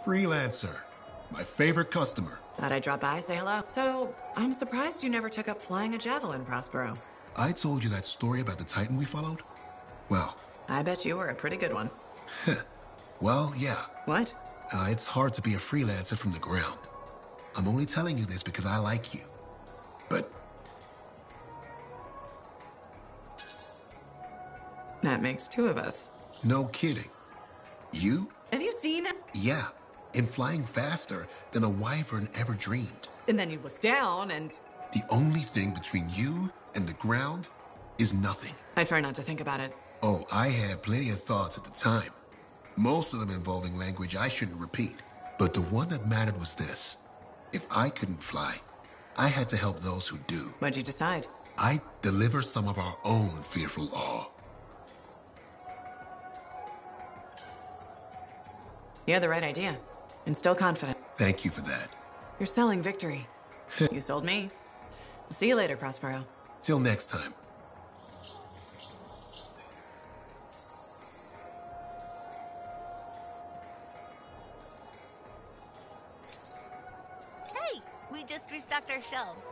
Freelancer. My favorite customer. Thought I'd drop by, say hello. So, I'm surprised you never took up flying a javelin, Prospero. I told you that story about the Titan we followed? Well. I bet you were a pretty good one. Well, yeah. What? It's hard to be a freelancer from the ground. I'm only telling you this because I like you. But... That makes two of us. No kidding. You? Have you seen? Yeah. And flying faster than a wyvern ever dreamed. And then you look down and... The only thing between you and the ground is nothing. I try not to think about it. Oh, I had plenty of thoughts at the time. Most of them involving language I shouldn't repeat. But the one that mattered was this. If I couldn't fly, I had to help those who do. What'd you decide? I'd deliver some of our own fearful awe. You had the right idea. And still confident. Thank you for that. You're selling victory. You sold me. I'll see you later, Prospero. Till next time. Hey, we just restocked our shelves.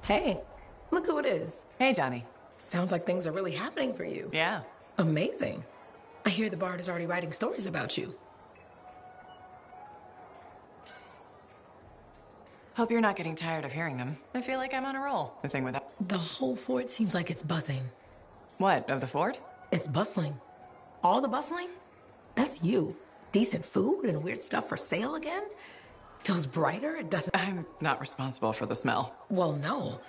Hey, look who it is. Hey, Johnny. Sounds like things are really happening for you. Yeah. Amazing. I hear the Bard is already writing stories about you. Hope you're not getting tired of hearing them. I feel like I'm on a roll. The thing with that. The whole fort seems like it's buzzing. What, of the fort? It's bustling. All the bustling? That's you. Decent food and weird stuff for sale again? Feels brighter, it doesn't... I'm not responsible for the smell. Well, no.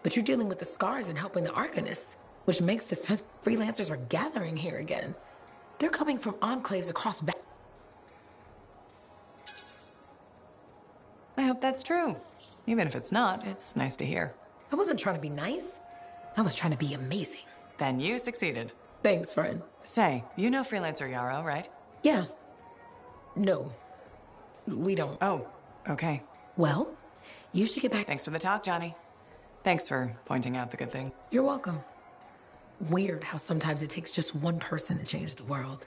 But you're dealing with the scars and helping the Arcanists, which makes the sense freelancers are gathering here again. They're coming from enclaves across back. I hope that's true. Even if it's not, it's nice to hear. I wasn't trying to be nice. I was trying to be amazing. Then you succeeded. Thanks, friend. Say, you know Freelancer Yarrow, right? Yeah. No. We don't. Oh, okay. Well, you should get back. Thanks for the talk, Johnny. Thanks for pointing out the good thing. You're welcome. Weird how sometimes it takes just one person to change the world.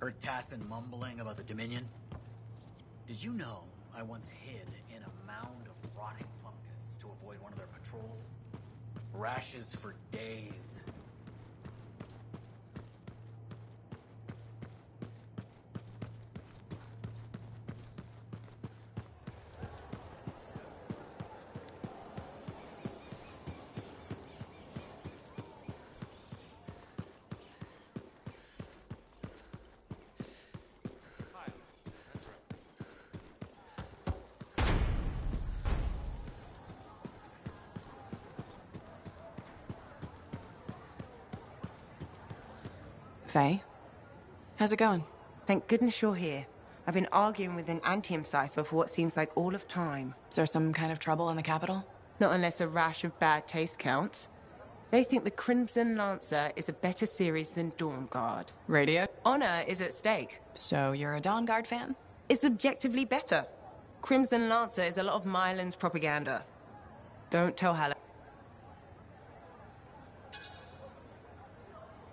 Heard Tassin mumbling about the Dominion? Did you know I once hid in a mound of rotting fungus to avoid one of their patrols? Rashes for days. Faye? How's it going? Thank goodness you're here. I've been arguing with an Anthem cipher for what seems like all of time. Is there some kind of trouble in the capital? Not unless a rash of bad taste counts. They think the Crimson Lancer is a better series than Dawn Guard. Radio? Honor is at stake. So you're a Dawn Guard fan? It's objectively better. Crimson Lancer is a lot of Mylan's propaganda. Don't tell Halleck.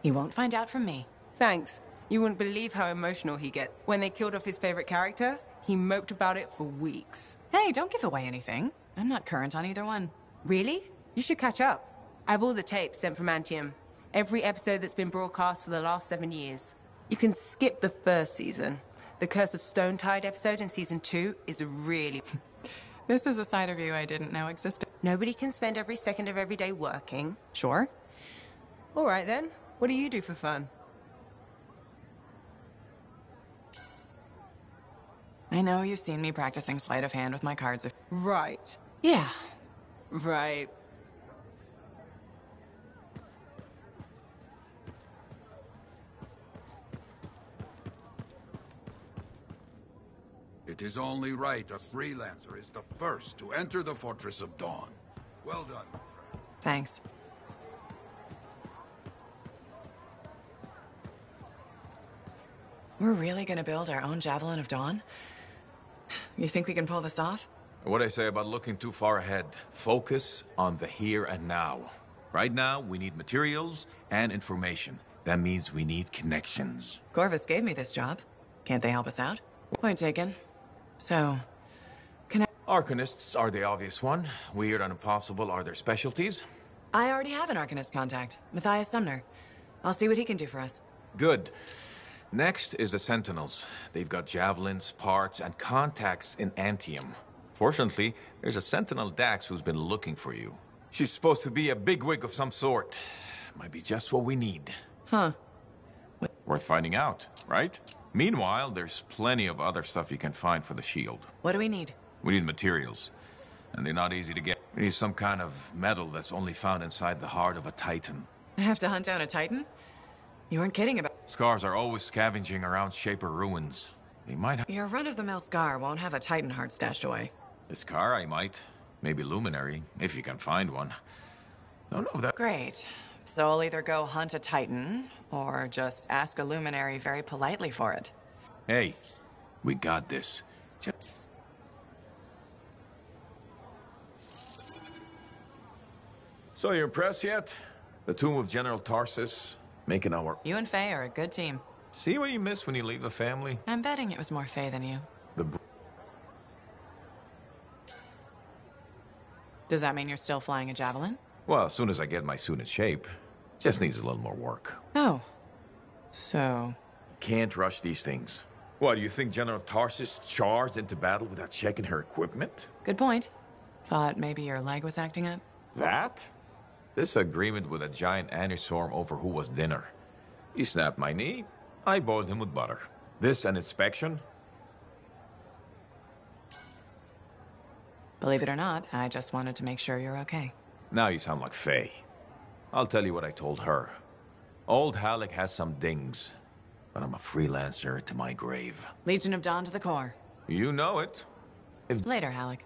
You won't find out from me. Thanks. You wouldn't believe how emotional he get. When they killed off his favorite character, he moped about it for weeks. Hey, don't give away anything. I'm not current on either one. Really? You should catch up. I have all the tapes sent from Anthem. Every episode that's been broadcast for the last 7 years. You can skip the first season. The Curse of Stone Tide episode in season 2 is really... This is a side of you I didn't know existed. Nobody can spend every second of every day working. Sure. All right then. What do you do for fun? I know you've seen me practicing sleight of hand with my cards. Right. Yeah. Right. It is only right a freelancer is the first to enter the Fortress of Dawn. Well done. Thanks. We're really gonna build our own Javelin of Dawn? You think we can pull this off? What I say about looking too far ahead. Focus on the here and now. Right now, we need materials and information. That means we need connections. Corvus gave me this job. Can't they help us out? Point taken. So, Arcanists are the obvious one. Weird and impossible are their specialties. I already have an Arcanist contact, Matthias Sumner. I'll see what he can do for us. Good. Next is the Sentinels. They've got javelins, parts, and contacts in Anthem. Fortunately, there's a Sentinel Dax who's been looking for you. She's supposed to be a bigwig of some sort. Might be just what we need. Huh. Worth finding out, right? Meanwhile, there's plenty of other stuff you can find for the shield. What do we need? We need materials, and they're not easy to get. We need some kind of metal that's only found inside the heart of a Titan. I have to hunt down a Titan? You weren't kidding about... Scars are always scavenging around Shaper ruins. They might have... Your run-of-the-mill Scar won't have a Titan heart stashed away. The Scar, I might. Maybe Luminary, if you can find one. Don't know if that... Great. So I'll either go hunt a Titan, or just ask a Luminary very politely for it. Hey, we got this. So you impressed yet? The tomb of General Tarsus, making our... You and Faye are a good team. See what you miss when you leave the family? I'm betting it was more Faye than you. Does that mean you're still flying a Javelin? Well, as soon as I get my suit in shape. Just needs a little more work. Oh. So... Can't rush these things. What, do you think General Tarsus charged into battle without checking her equipment? Good point. Thought maybe your leg was acting up? That? This agreement with a giant aneurysm over who was dinner. He snapped my knee. I boiled him with butter. This an inspection? Believe it or not, I just wanted to make sure you're okay. Now you sound like Faye. I'll tell you what I told her. Old Halleck has some dings, but I'm a freelancer to my grave. Legion of Dawn to the core. You know it. Later, Halleck.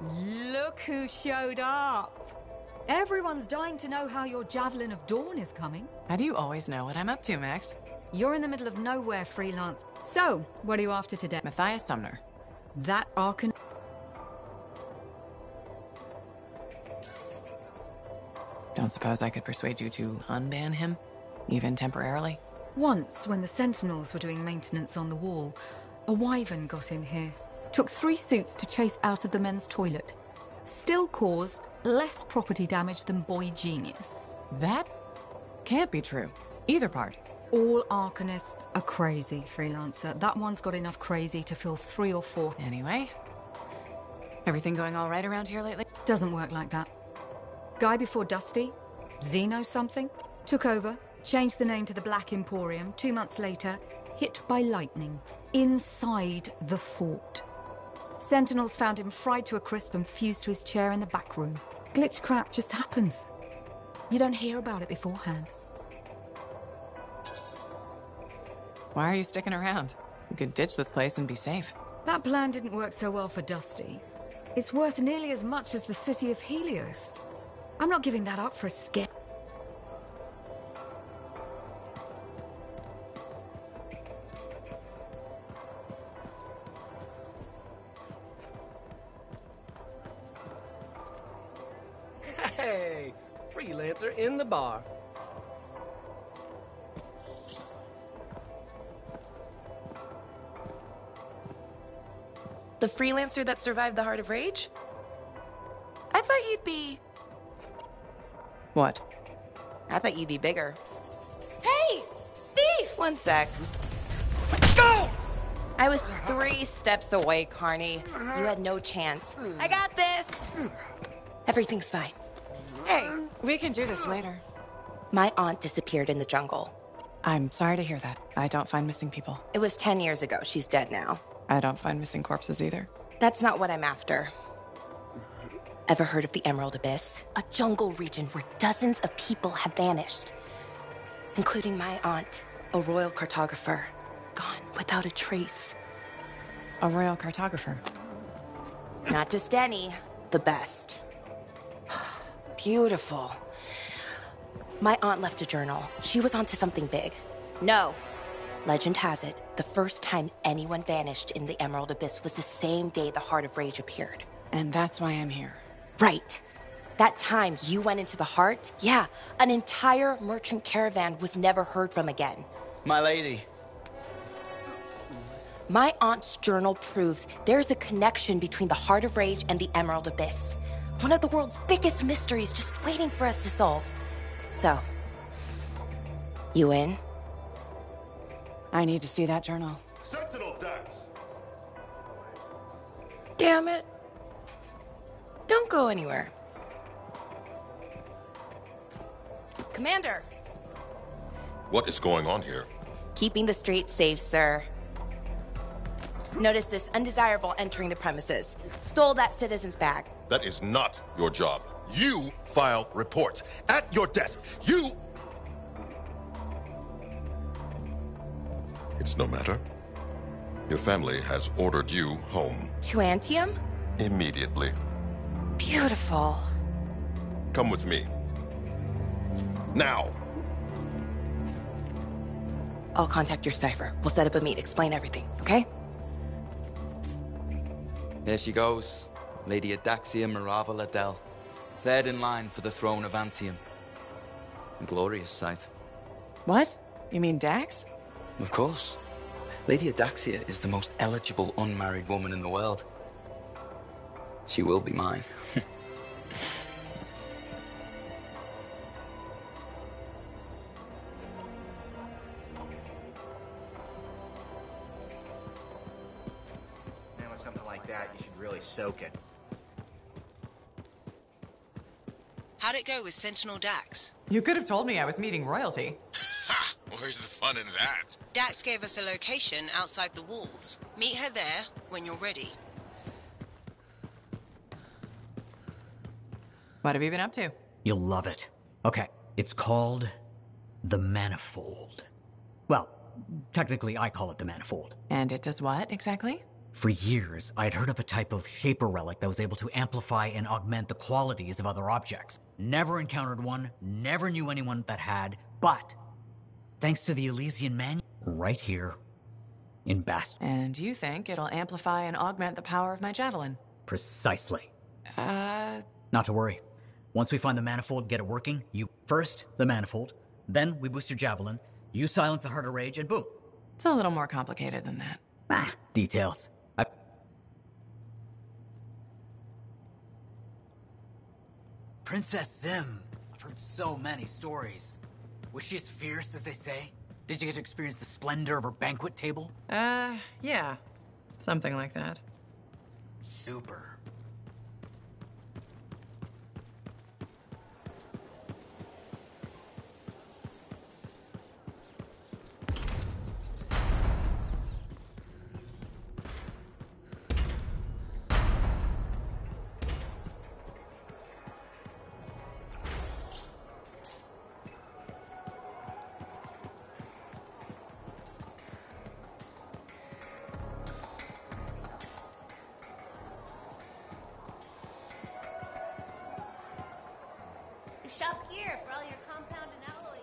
Look who showed up. Everyone's dying to know how your Javelin of Dawn is coming. How do you always know what I'm up to, Max? You're in the middle of nowhere, freelance. So, what are you after today? Matthias Sumner. That Arcan... Don't suppose I could persuade you to unban him? Even temporarily? Once, when the Sentinels were doing maintenance on the wall, a wyvern got in here. Took 3 suits to chase out of the men's toilet. Still caused less property damage than Boy Genius. That can't be true. Either part. All Arcanists are crazy, Freelancer. That one's got enough crazy to fill 3 or 4. Anyway, everything going all right around here lately? Doesn't work like that. Guy before Dusty, Xeno something, took over, changed the name to the Black Emporium. 2 months later, hit by lightning inside the fort. Sentinels found him fried to a crisp and fused to his chair in the back room. Glitch crap just happens. You don't hear about it beforehand. Why are you sticking around? You could ditch this place and be safe. That plan didn't work so well for Dusty. It's worth nearly as much as the city of Helios. I'm not giving that up for a scare. Hey, Freelancer in the bar. The Freelancer that survived the Heart of Rage? I thought you'd be... What? I thought you'd be bigger. Hey! Thief! 1 sec. Go! I was 3 steps away, Carney. You had no chance. I got this! Everything's fine. Hey, we can do this later. My aunt disappeared in the jungle. I'm sorry to hear that. I don't find missing people. It was 10 years ago. She's dead now. I don't find missing corpses either. That's not what I'm after. Ever heard of the Emerald Abyss? A jungle region where dozens of people have vanished. Including my aunt, a royal cartographer. Gone without a trace. A royal cartographer? Not just any, the best. Beautiful. My aunt left a journal. She was onto something big. No. Legend has it, the first time anyone vanished in the Emerald Abyss was the same day the Heart of Rage appeared. And that's why I'm here. Right. That time you went into the Heart, yeah, an entire merchant caravan was never heard from again. My lady. My aunt's journal proves there's a connection between the Heart of Rage and the Emerald Abyss. One of the world's biggest mysteries just waiting for us to solve. So, you in? I need to see that journal. Sentinel Dax! Damn it. Don't go anywhere. Commander! What is going on here? Keeping the streets safe, sir. Notice this undesirable entering the premises. Stole that citizen's bag. That is not your job. You file reports. At your desk, you... It's no matter. Your family has ordered you home. To Anthem? Immediately. Beautiful. Come with me. Now! I'll contact your cipher. We'll set up a meet, explain everything, okay? There she goes. Lady Adaxia Mirava Ladell. Third in line for the throne of Anthem. A glorious sight. What? You mean Dax? Of course. Lady Adaxia is the most eligible unmarried woman in the world. She will be mine. Man, with something like that, you should really soak it. How'd it go with Sentinel Dax? You could have told me I was meeting royalty. Where's the fun in that? Dax gave us a location outside the walls. Meet her there when you're ready. What have you been up to? You'll love it. Okay, it's called the Manifold. Well, technically I call it the Manifold. And it does what, exactly? For years, I'd heard of a type of shaper relic that was able to amplify and augment the qualities of other objects. Never encountered one, never knew anyone that had, but thanks to the Elysian manual, right here in Bast. And you think it'll amplify and augment the power of my javelin? Precisely. Not to worry. Once we find the manifold and get it working, you first the manifold, then we boost your javelin, you silence the Heart of Rage, and boom. It's a little more complicated than that. Details. Princess Zim. I've heard so many stories. Was she as fierce as they say? Did you get to experience the splendor of her banquet table? Yeah. Something like that. Super. Shop here for all your compound and alloy.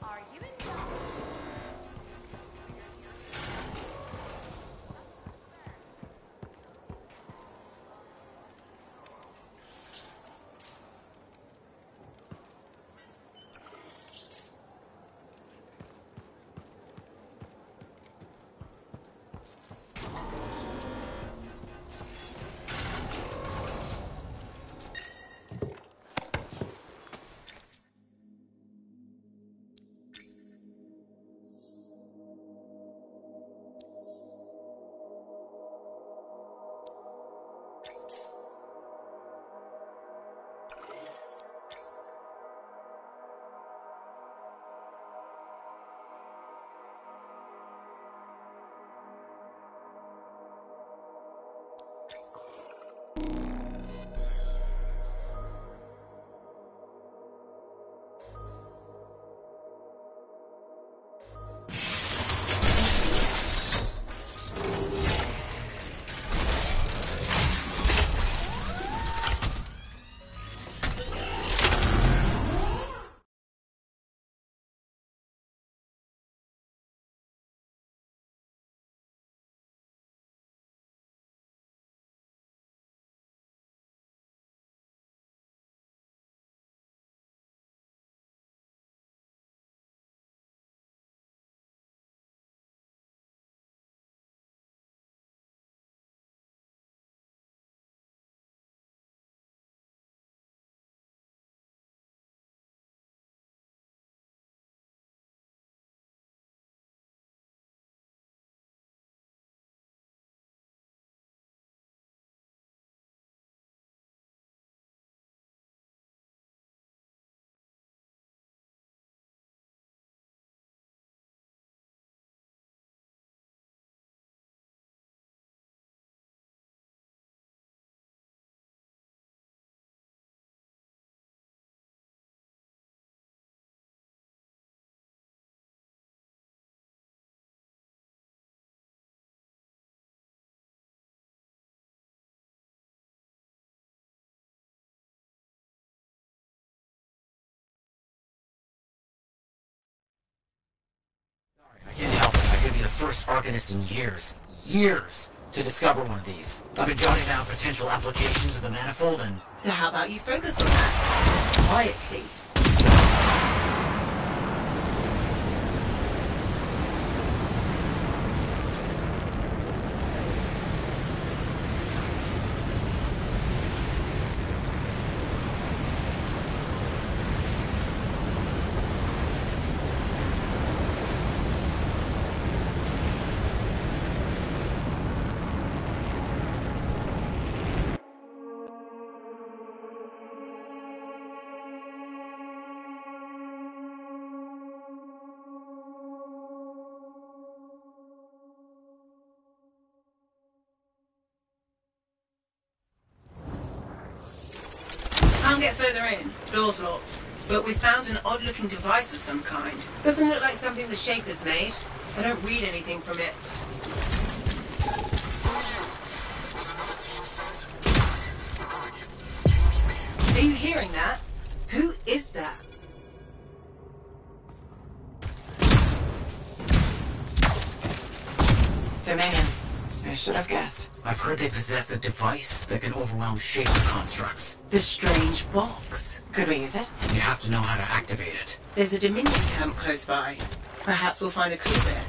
Are you in trouble? I can't help it. I could be the first Arcanist in years to discover one of these. I've been jotting down potential applications of the manifold and... So how about you focus on that? Quietly. Can't get further in. Door's locked. But we found an odd-looking device of some kind. Doesn't look like something the Shapers made. I don't read anything from it. hearing that. Who is that? Dominion. I should have guessed. I've heard they possess a device that can overwhelm shaper constructs. The strange box. Could we use it? You have to know how to activate it. There's a Dominion camp close by. Perhaps we'll find a clue there.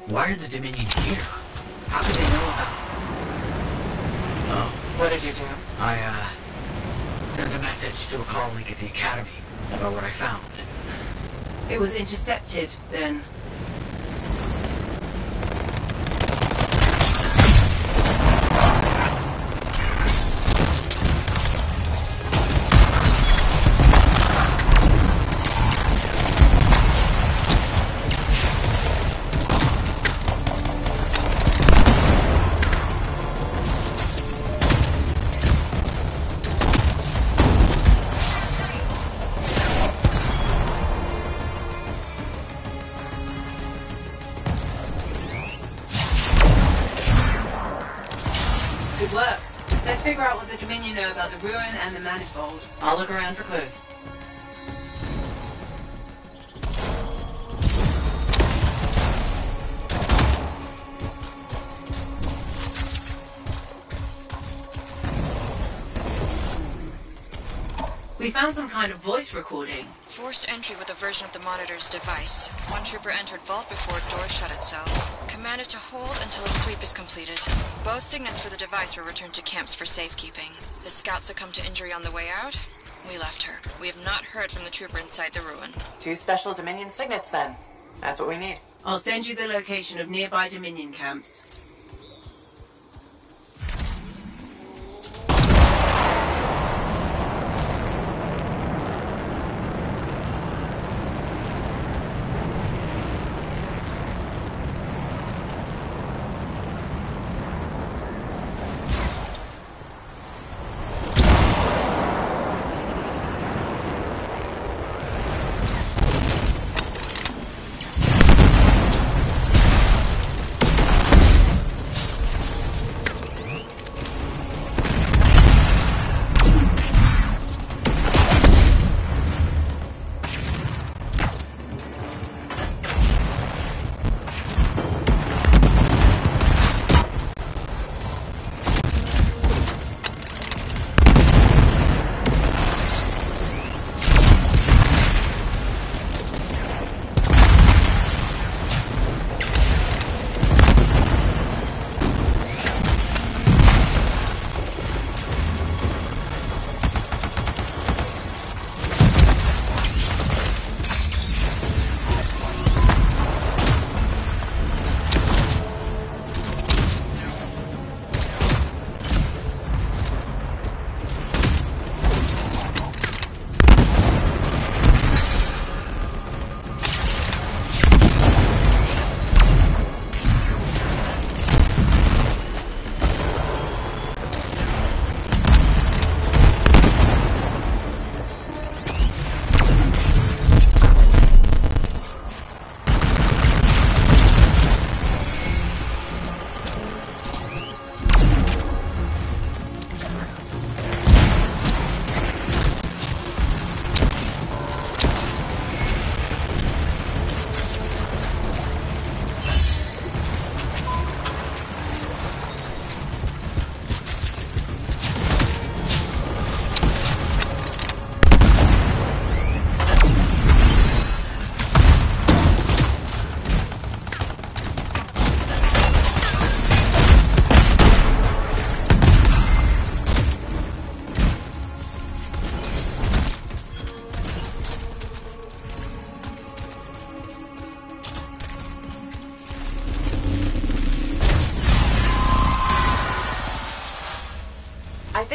Why are the Dominion here? How do they know about... Oh. What did you do? I, sent a message to a colleague at the Academy about what I found. It was intercepted, then. Good work. Let's figure out what the Dominion know about the ruin and the manifold. I'll look around for clues. We found some kind of voice recording. Forced entry with a version of the monitor's device. One trooper entered vault before a door shut itself. Commanded to hold until a sweep is completed. Both signets for the device were returned to camps for safekeeping. The scout succumbed to injury on the way out. We left her. We have not heard from the trooper inside the ruin. 2 special Dominion signets, then. That's what we need. I'll send you the location of nearby Dominion camps.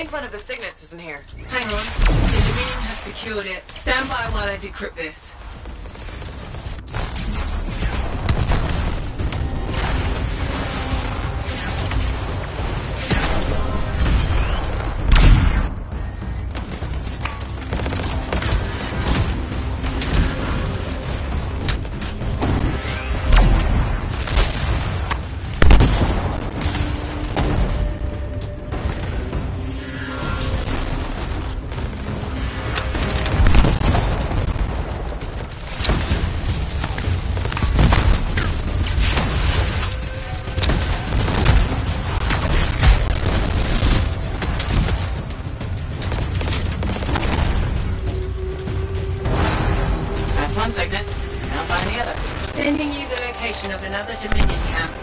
think one of the signets isn't here. Hang on. The Dominion has secured it. Stand by while I decrypt this. One signet. Now find the other. Sending you the location of another Dominion camp.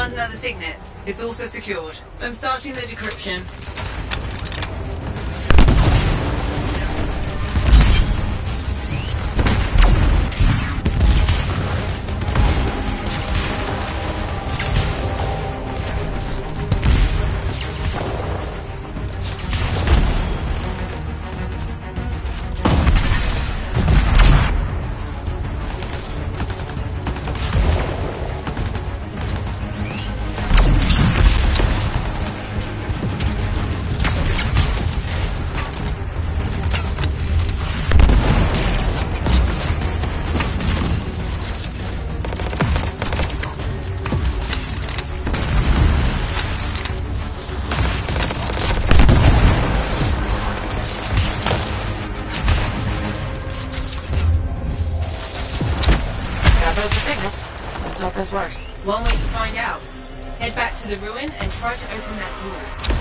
Another signet. It's also secured. I'm starting the decryption. Both the signets. Let's hope this works. One way to find out. Head back to the ruin and try to open that door.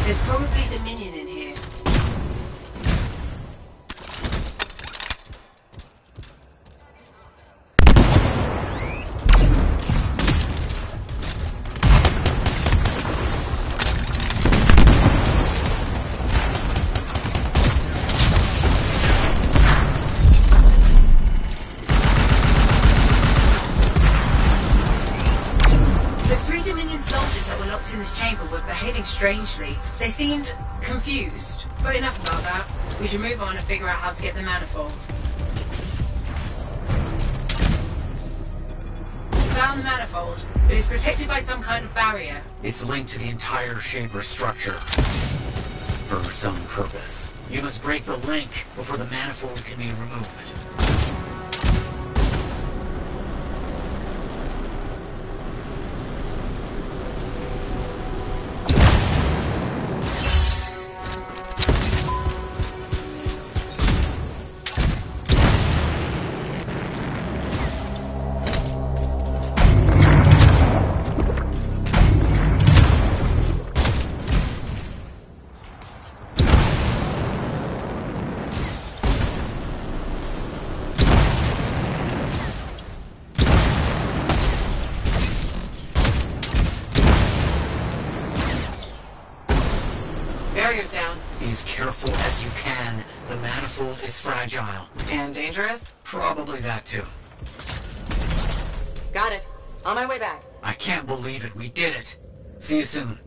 There's probably Dominion in here. In this chamber were behaving strangely. They seemed confused. But enough about that. We should move on and figure out how to get the manifold. Found the manifold, but it's protected by some kind of barrier. It's linked to the entire Shaper structure. For some purpose. You must break the link before the manifold can be removed. Barrier's down. Be as careful as you can. The manifold is fragile. And dangerous? Probably that too. Got it. On my way back. I can't believe it. We did it. See you soon.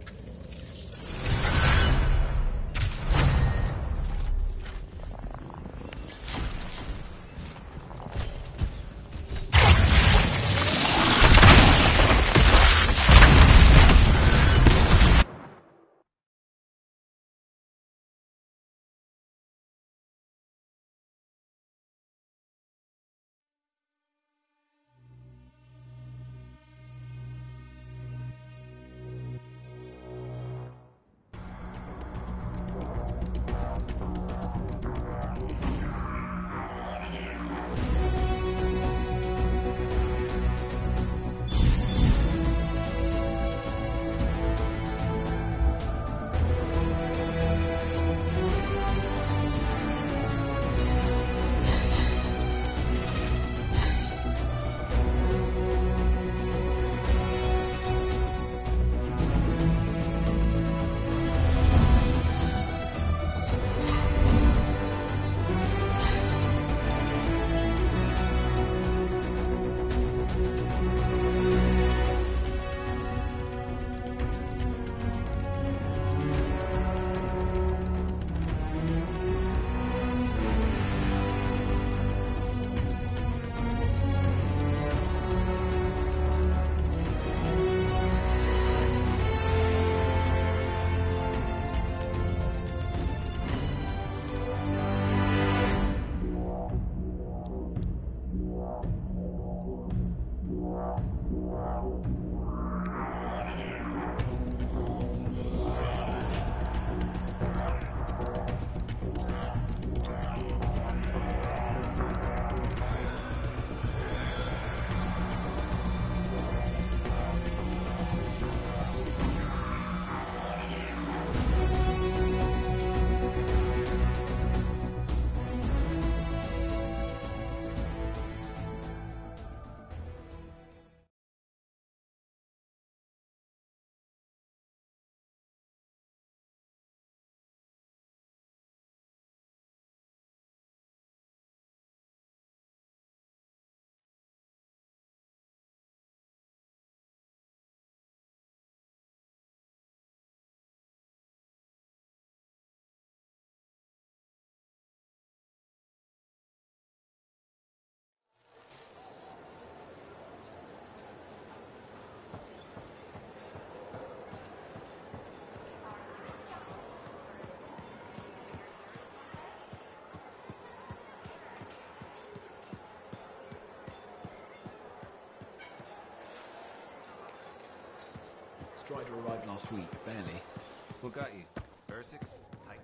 Strider arrived last week, barely. What got you? Versix? Tight.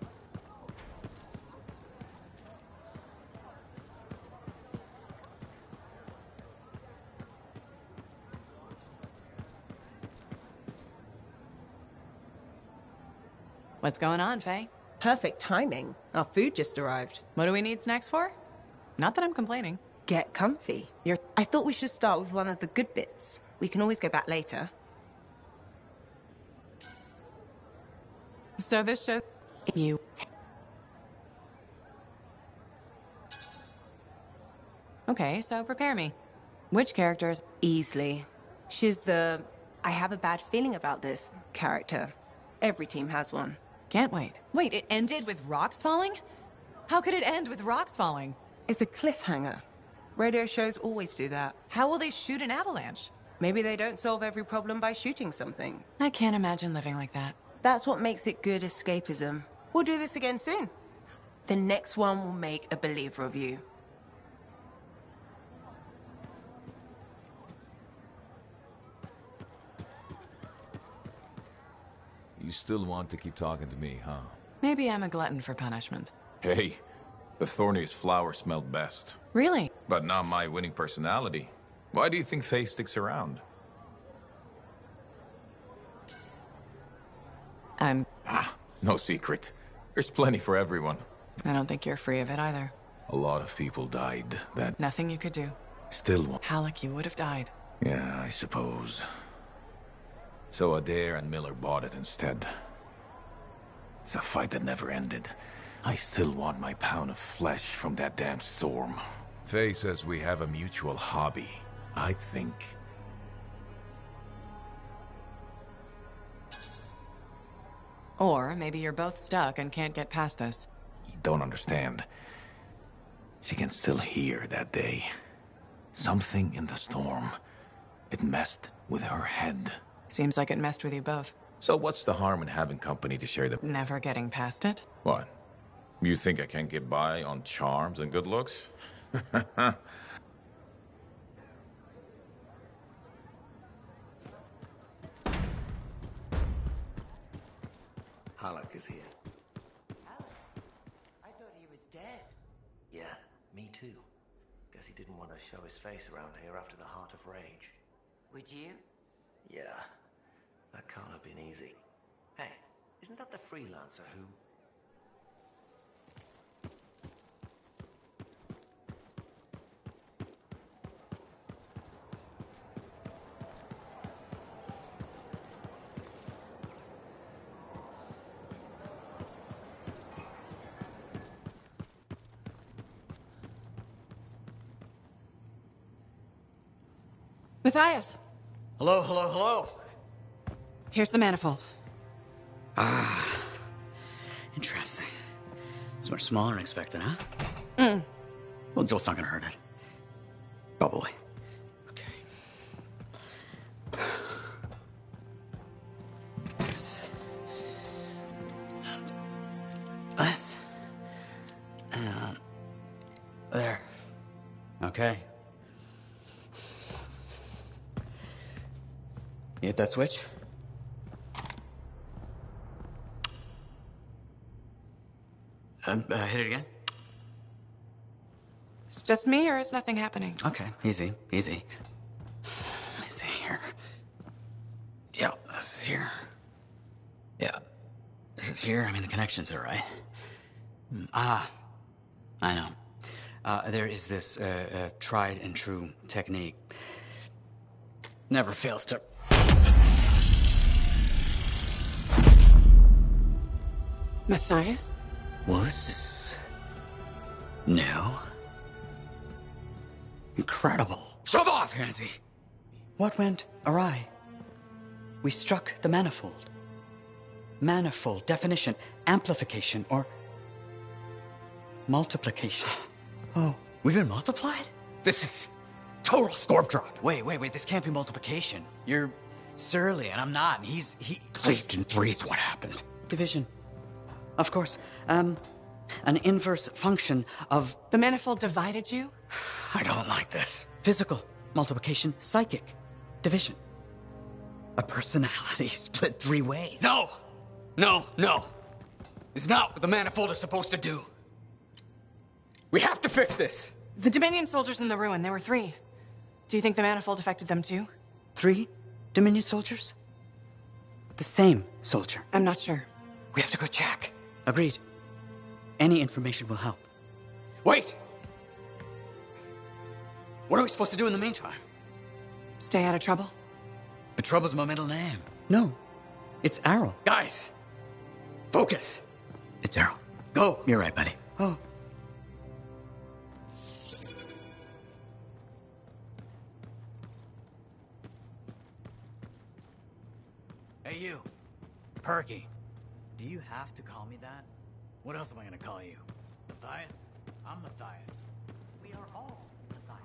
What's going on, Faye? Perfect timing. Our food just arrived. What do we need snacks for? Not that I'm complaining. Get comfy. I thought we should start with one of the good bits. We can always go back later. So this shows you. Okay, so prepare me. Which characters? Easily. She's the I have a bad feeling about this character. Every team has one. Can't wait. Wait, it ended with rocks falling? How could it end with rocks falling? It's a cliffhanger. Radio shows always do that. How will they shoot an avalanche? Maybe they don't solve every problem by shooting something. I can't imagine living like that. That's what makes it good escapism. We'll do this again soon. The next one will make a believer of you. You still want to keep talking to me, huh? Maybe I'm a glutton for punishment. Hey, the thorniest flower smelled best. Really? But not my winning personality. Why do you think Faye sticks around? No secret. There's plenty for everyone. I don't think you're free of it either. A lot of people died that... Nothing you could do. Still... Halleck, you would have died. Yeah, I suppose. So Adair and Miller bought it instead. It's a fight that never ended. I still want my pound of flesh from that damn storm. Faye says we have a mutual hobby. I think... Or maybe you're both stuck and can't get past this. You don't understand. She can still hear that day. Something in the storm. It messed with her head. Seems like it messed with you both. So what's the harm in having company to share the... Never getting past it? What? You think I can't get by on charms and good looks? Halleck is here. I thought he was dead. Yeah, me too. Guess he didn't want to show his face around here after the Heart of Rage. Would you? Yeah, that can't have been easy. Hey, isn't that the freelancer who... Matthias! Hello, hello, hello! Here's the manifold. Ah. Interesting. It's much smaller than expected, huh? Well, Joel's not gonna hurt it. Probably. Okay. This. And this. And there. Okay. You hit that switch? Hit it again? It's just me, or is nothing happening? Okay, easy, easy. Let me see here. Yeah, this is here. Yeah, this is here. I mean, the connections are right. I know. There is this tried and true technique. Never fails to... Matthias? Well, this is... new. Incredible. Shove off, Hansi! What went awry? We struck the manifold. Manifold, definition, amplification, or... multiplication. Oh, we've been multiplied? This is total scorp drop. Wait, this can't be multiplication. You're surly, and I'm not. And he cleaved in threes. What happened? Division. Of course. An inverse function of... The manifold divided you? I don't like this. Physical multiplication, psychic division. A personality split 3 ways. No! No, no. It's not what the manifold is supposed to do. We have to fix this. The Dominion soldiers in the ruin, there were 3. Do you think the manifold affected them too? 3 Dominion soldiers? The same soldier. I'm not sure. We have to go check. Agreed. Any information will help. Wait! What are we supposed to do in the meantime? Stay out of trouble? But Trouble's my middle name. No, it's Errol. Guys, focus. It's Errol. Go. You're right, buddy. Oh. Hey, you. Perky. Do you have to call me that? What else am I gonna call you? Matthias? I'm Matthias. We are all Matthias.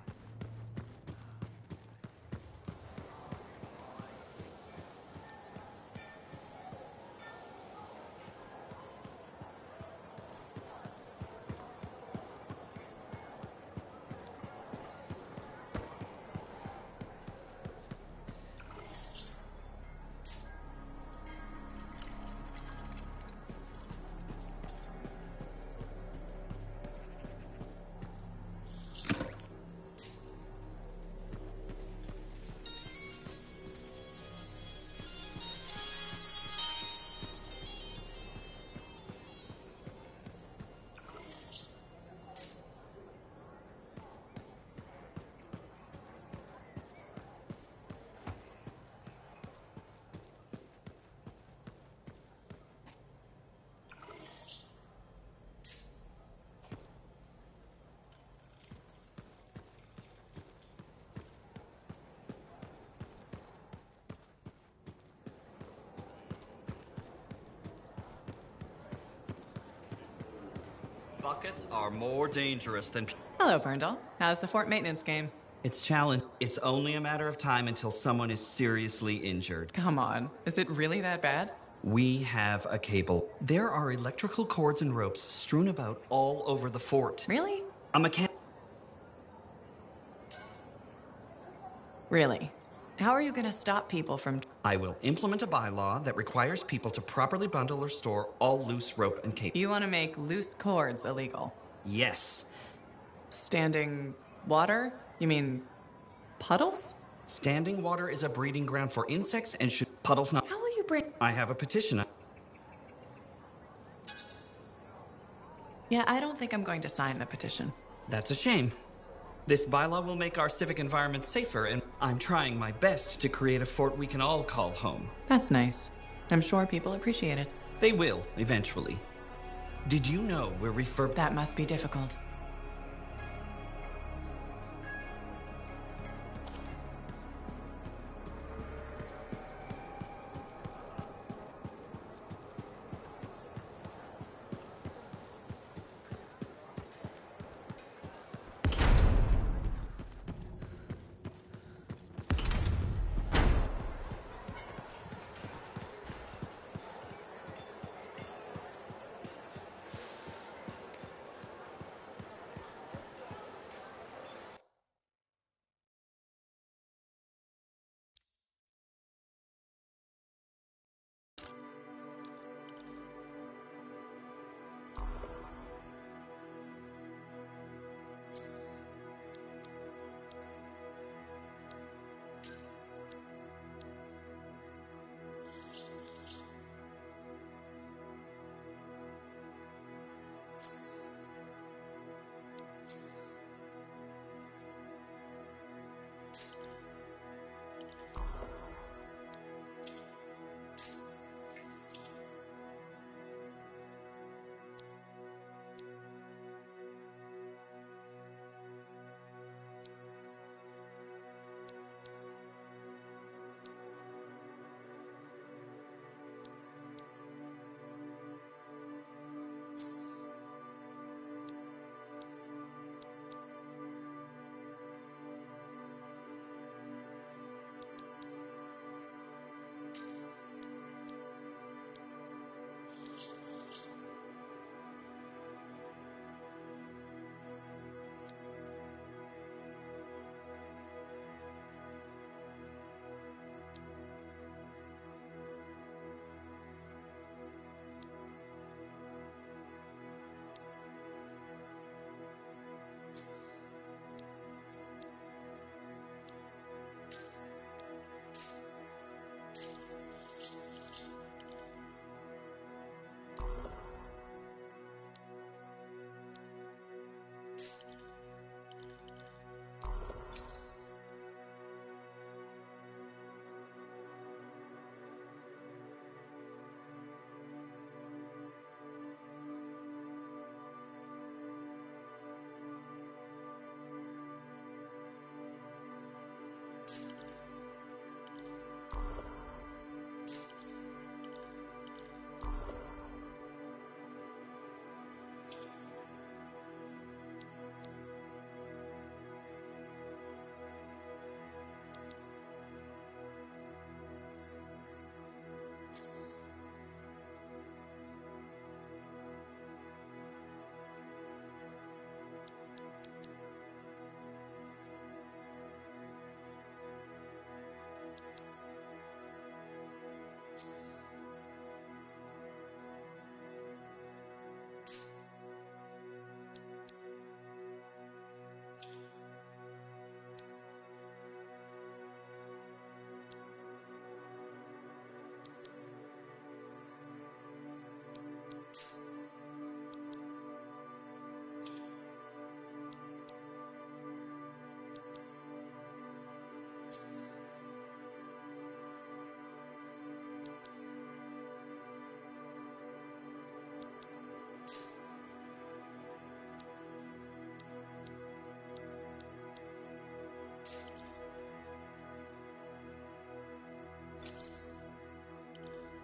Buckets are more dangerous than... Hello, Burndall. How's the fort maintenance game? It's challenge. It's only a matter of time until someone is seriously injured. Come on. Is it really that bad? We have a cable. There are electrical cords and ropes strewn about all over the fort. Really? A mechanic... Really? How are you going to stop people from... I will implement a bylaw that requires people to properly bundle or store all loose rope and cable. You want to make loose cords illegal? Yes. Standing water? You mean puddles? Standing water is a breeding ground for insects and should... Puddles not... How will you break... I have a petition. Yeah, I don't think I'm going to sign the petition. That's a shame. This bylaw will make our civic environment safer, and I'm trying my best to create a fort we can all call home. That's nice. I'm sure people appreciate it. They will, eventually. Did you know we're That must be difficult.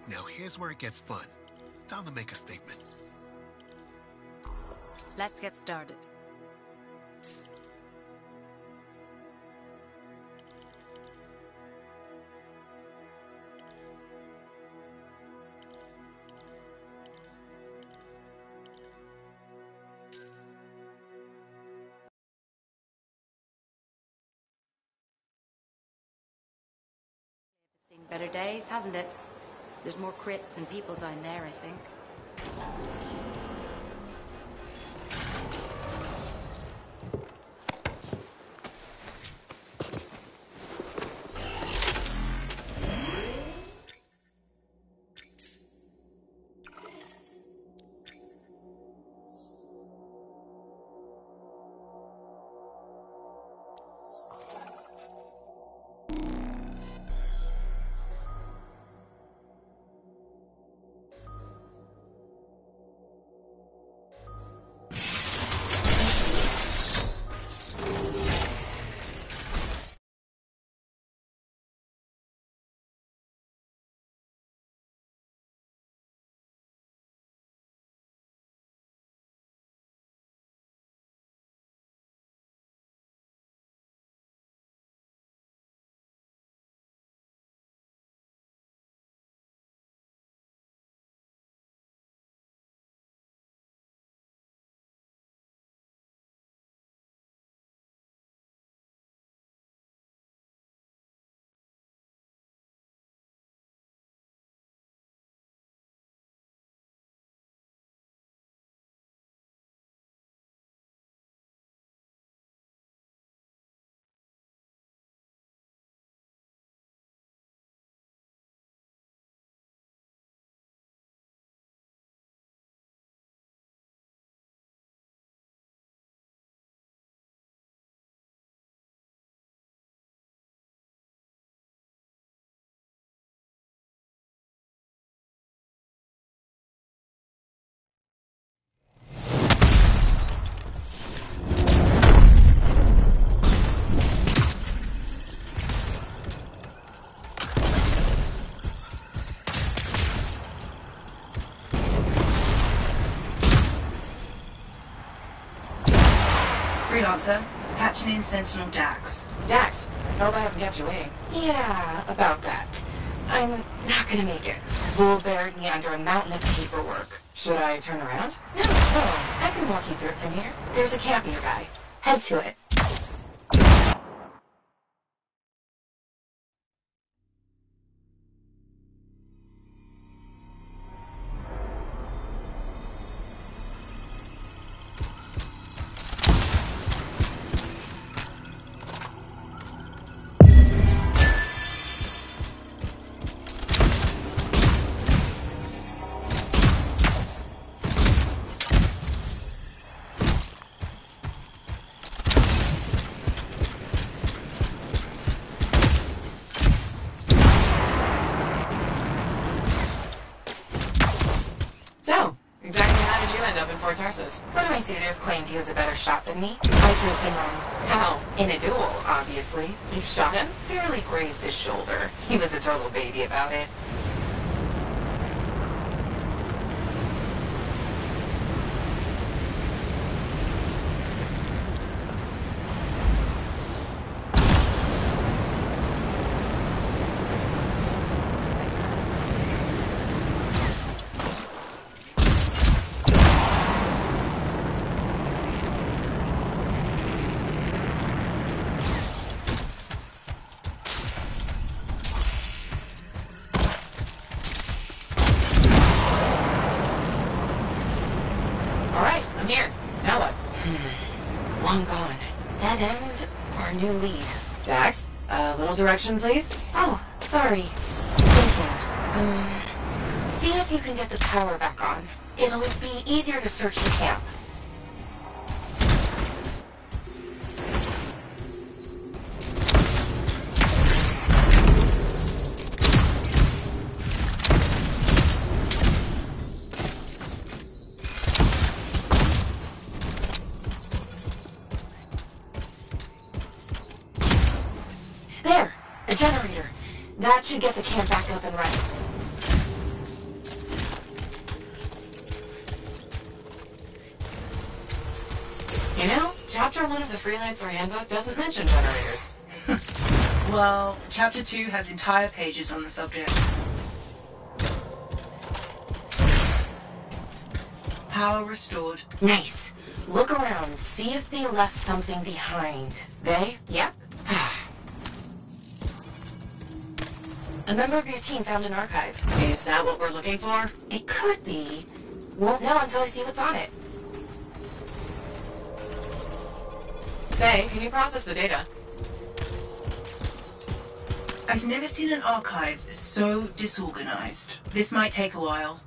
Now here's where it gets fun. Time to make a statement. Let's get started. Seen better days, hasn't it? There's more crits than people down there, I think. Freelancer, patching in Sentinel Dax. Dax? I hope I haven't kept you waiting. Yeah, about that. I'm not gonna make it. Bull buried me under a mountain of paperwork. Should I turn around? No, I can walk you through it from here. There's a camp nearby. Head to it. before Tarsus. One of my suitors claimed he was a better shot than me. I proved him wrong. How? In a duel, obviously. You shot him? Barely grazed his shoulder. He was a total baby about it. Long gone. Dead end or new lead? Dax, a little direction, please. Oh, sorry. Thinking. See if you can get the power back on. It'll be easier to search the camp. There! The generator. That should get the camp back up and running. You know, Chapter 1 of the Freelancer Handbook doesn't mention generators. Well, Chapter 2 has entire pages on the subject. Power restored. Nice. Look around. See if they left something behind. They? Yep. A member of your team found an archive. Is that what we're looking for? It could be. Won't know until I see what's on it. Faye, can you process the data? I've never seen an archive so disorganized. This might take a while.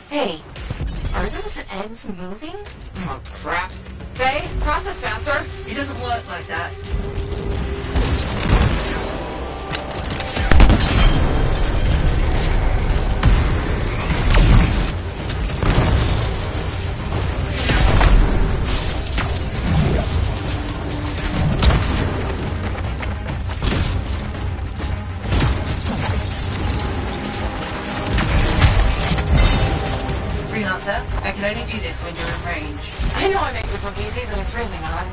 Hey, are those eggs moving? Oh, crap. Faye, process faster. It doesn't work like that. Freelancer, I can only do this when you're in range. I know I make this look easy, but it's really not.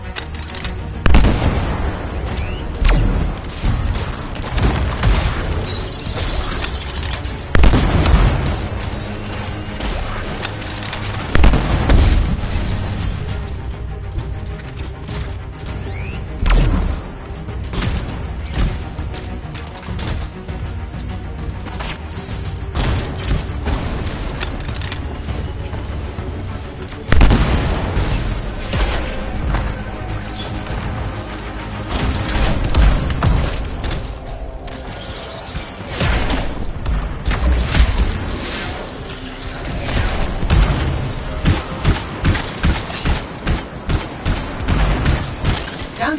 Done.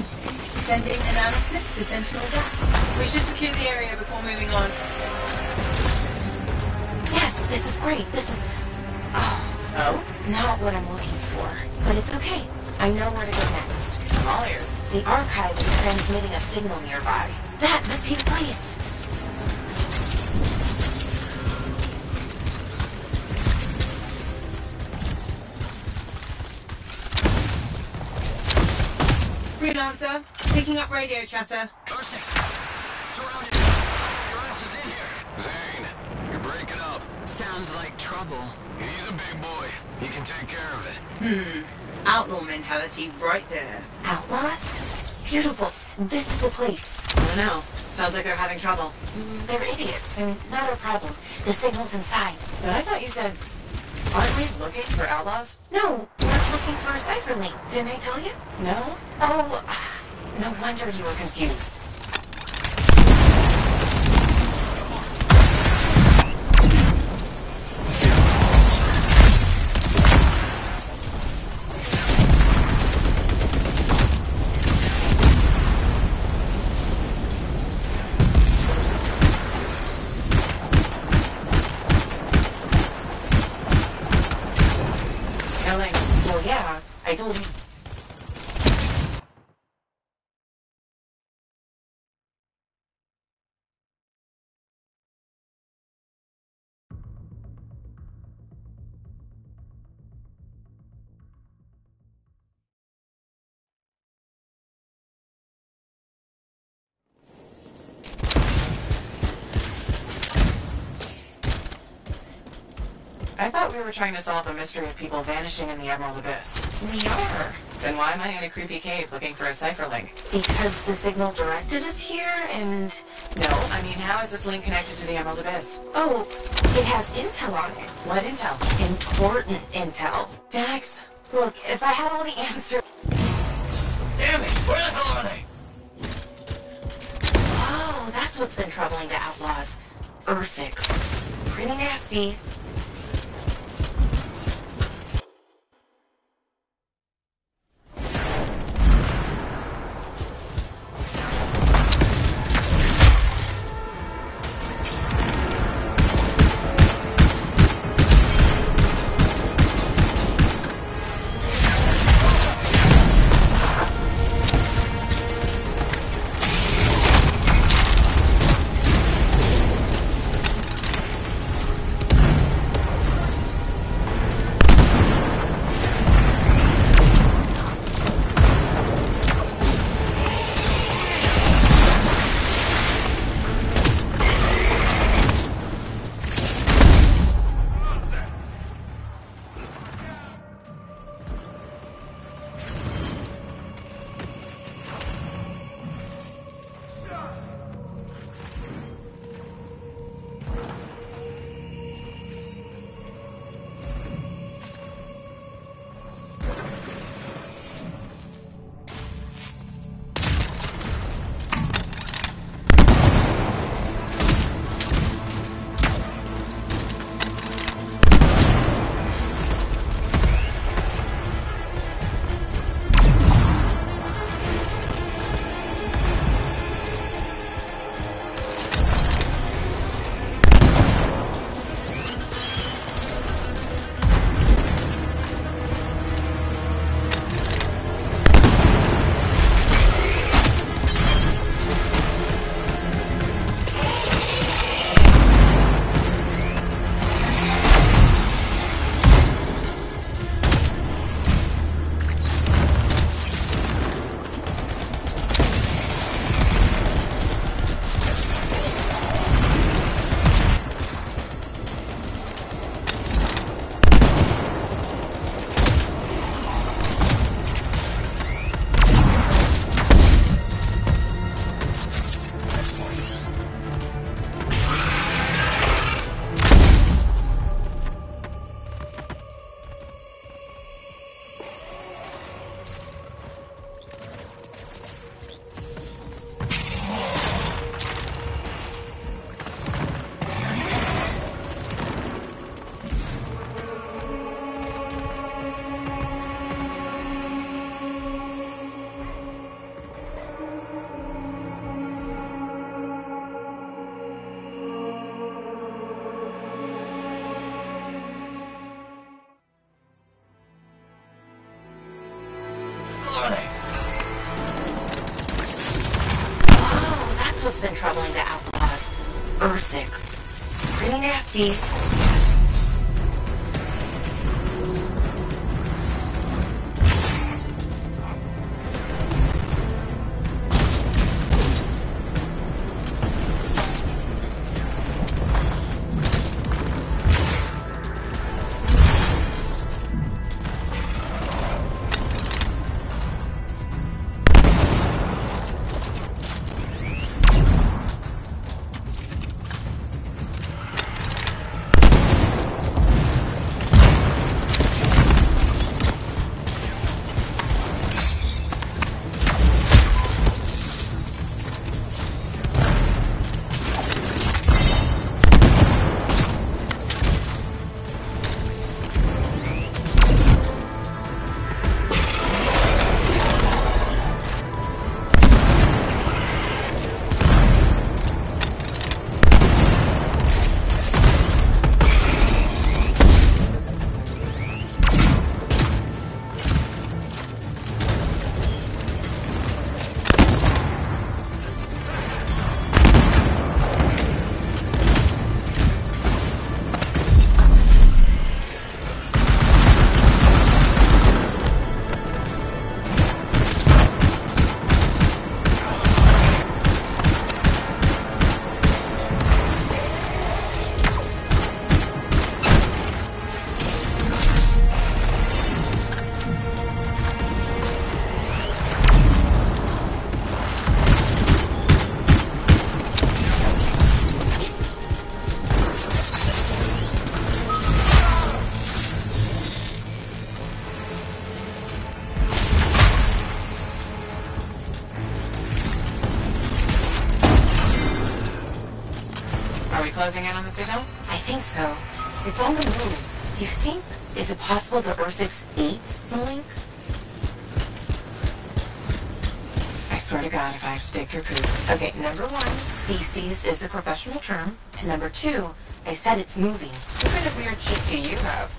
Sending analysis to Sentinel Dax. We should secure the area before moving on. Yes, this is great. This is... Oh, not what I'm looking for. But it's okay. I know where to go next. I'm all ears. The archive is transmitting a signal nearby. That must be the place. Freelancer, picking up radio chatter. Zane, you're breaking up. Sounds like trouble. He's a big boy. He can take care of it. Outlaw mentality right there. Outlaws? Beautiful. This is the place. I don't know. Sounds like they're having trouble. They're idiots, and not our problem. The signal's inside. But I thought you said... Aren't we looking for outlaws? No, we're looking for a cipher link. Didn't I tell you? No? Oh, no wonder you were confused. fully... I thought we were trying to solve the mystery of people vanishing in the Emerald Abyss. We are. Then why am I in a creepy cave looking for a cipher link? Because the signal directed us here, and... No, I mean, how is this link connected to the Emerald Abyss? Oh, it has intel on it. What intel? Important intel. Dax, look, if I had all the answers... Damn it! Where the hell are they? Oh, that's what's been troubling the outlaws. Ursix. Pretty nasty. What's been troubling the outlaws? Ursix. Pretty nasty. closing in on the signal? I think so. It's on the move. Do you think... Is it possible the Ursix ate the link? I swear to God if I have to dig through poop. Okay, number 1, feces is the professional term. And number 2, I said it's moving. What kind of weird shit do you have?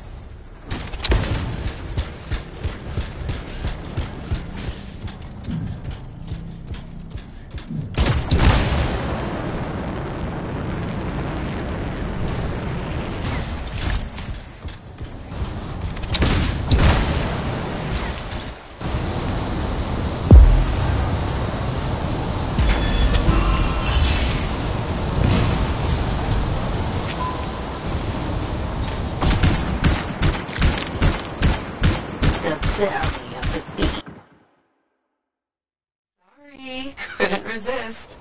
Belly of the beast. Sorry, couldn't resist.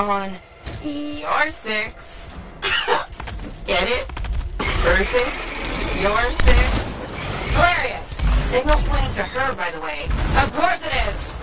on your 6. Get it? Her 6, your 6. Hilarious! Signal's pointing to her, by the way. Of course it is!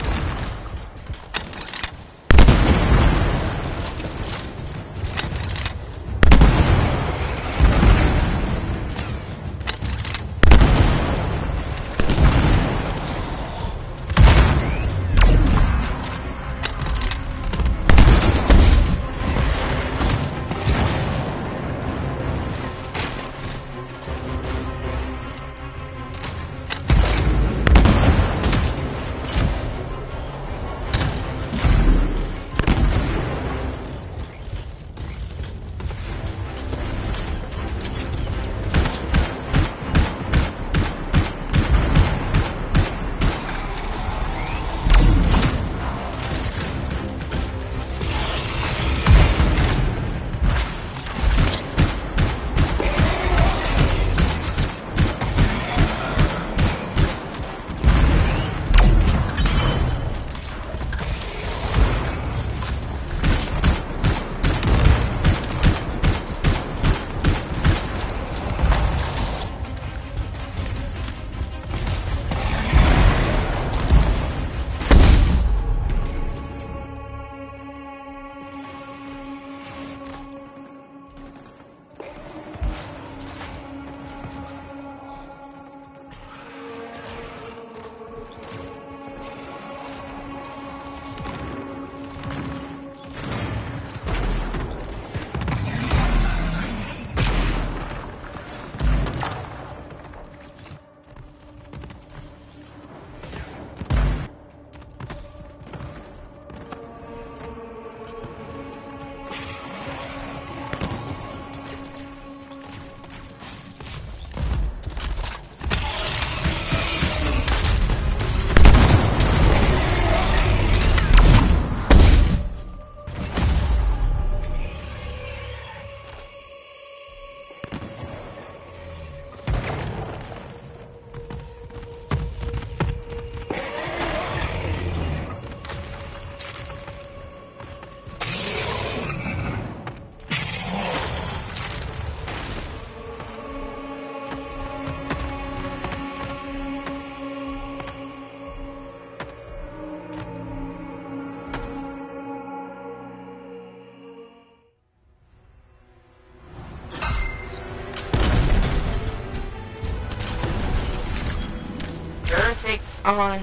On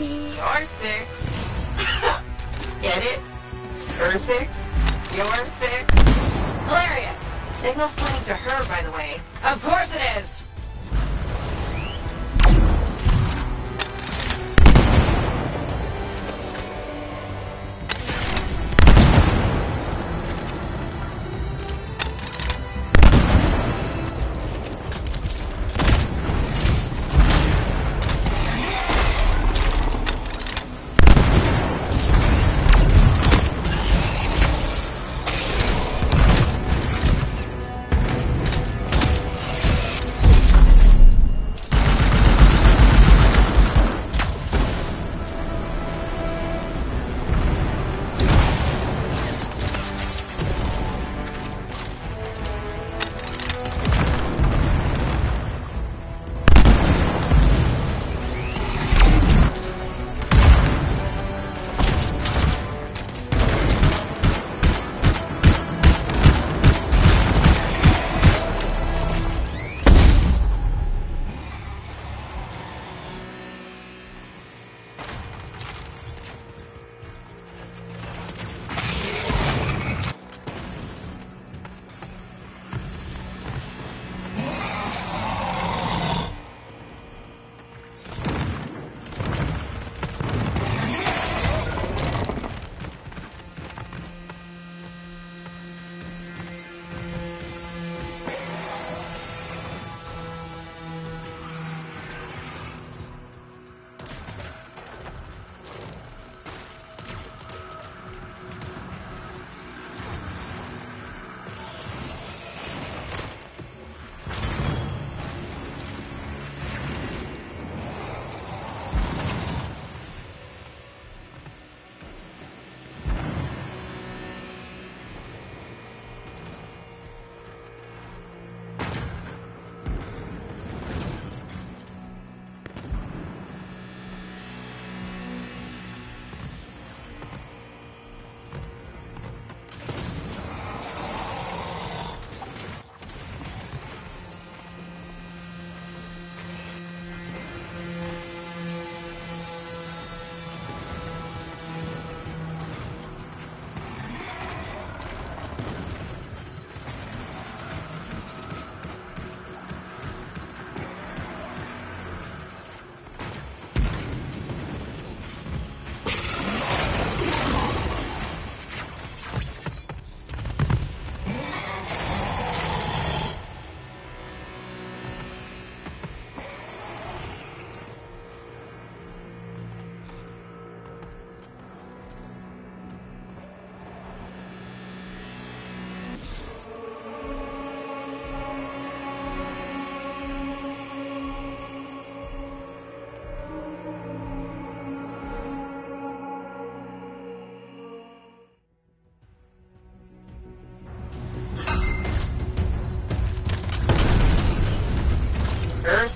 your 6. Get it? Her 6, your 6. Hilarious! Signal's pointing to her, by the way. Of course it is!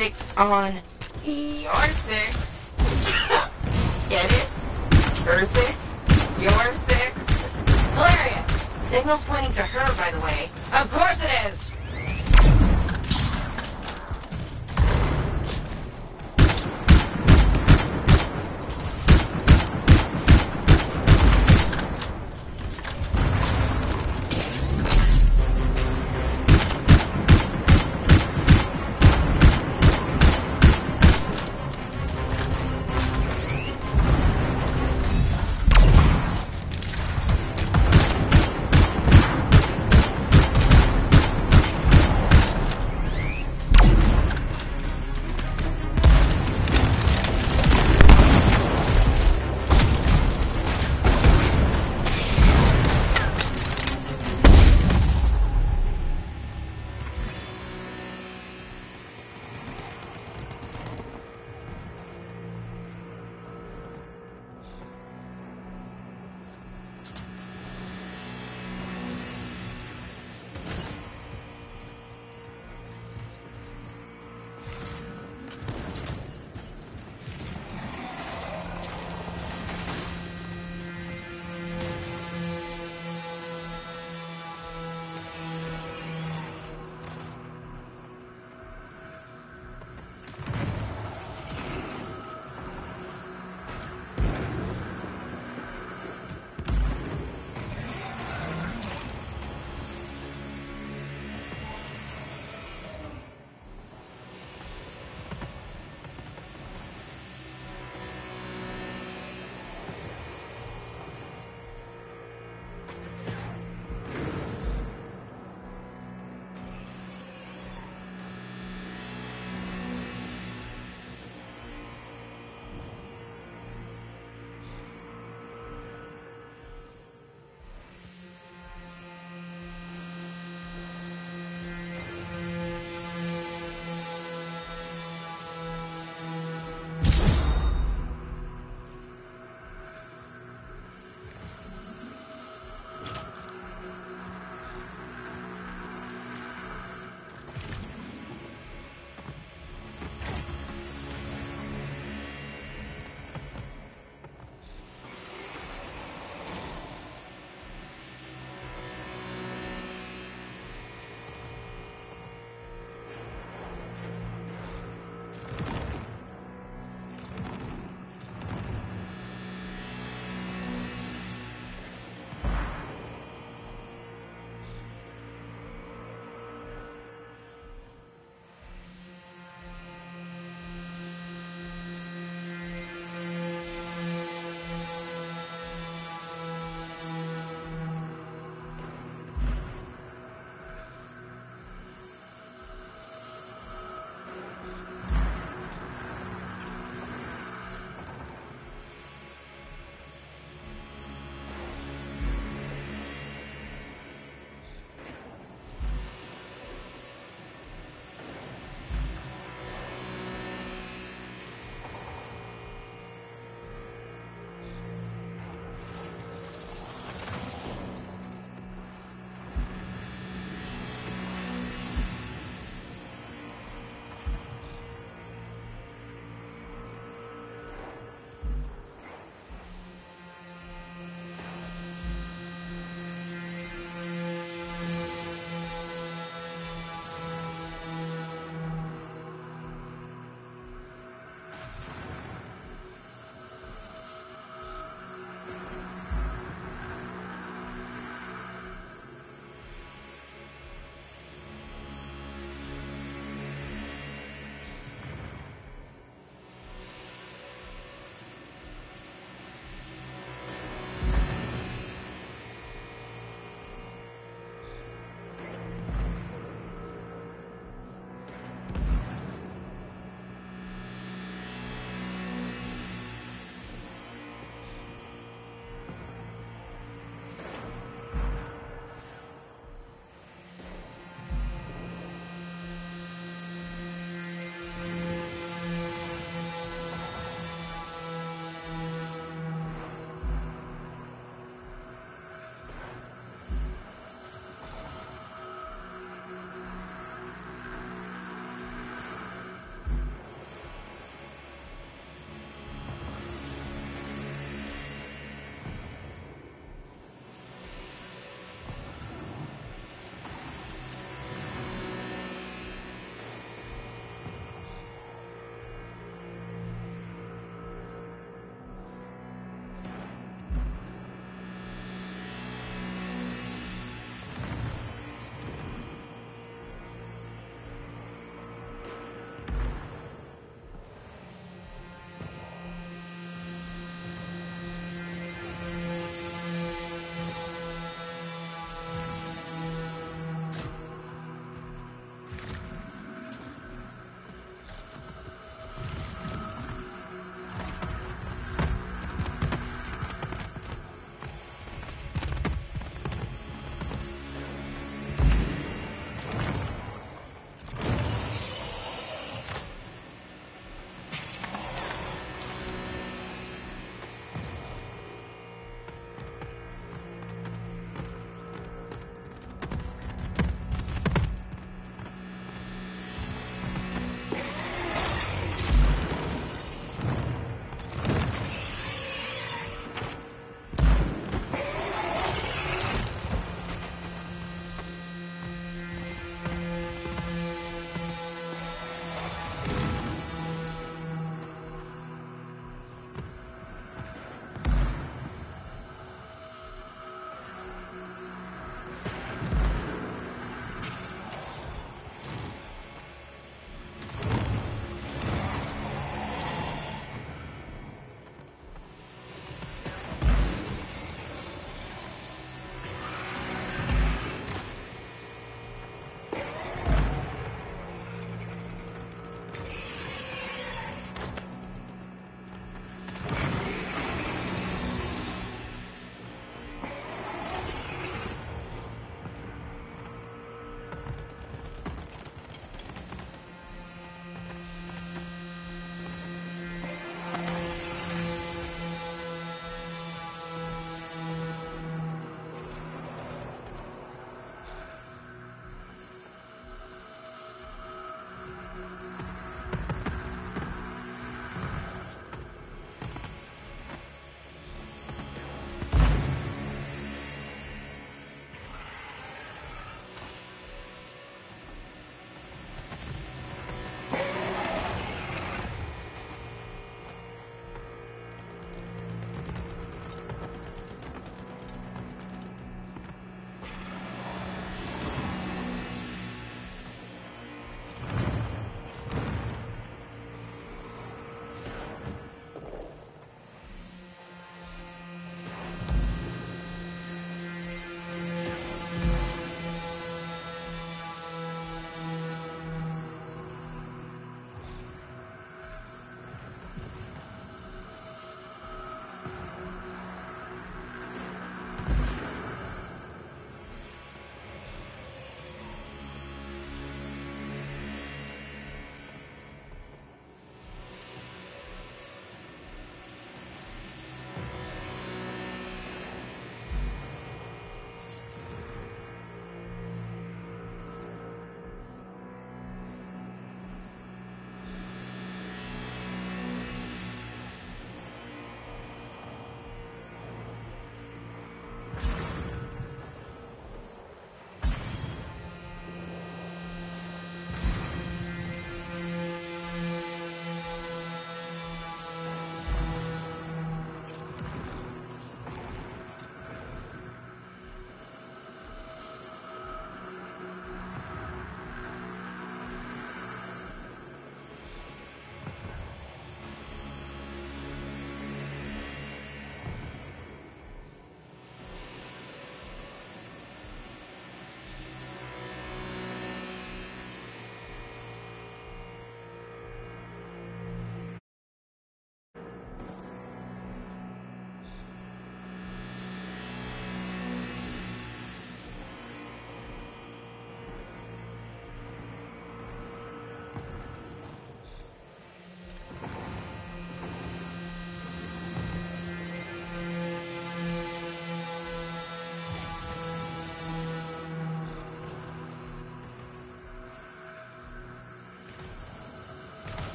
6 on your 6. Get it? Her 6, your 6. Hilarious. Signal's pointing to her, by the way. Of course it is!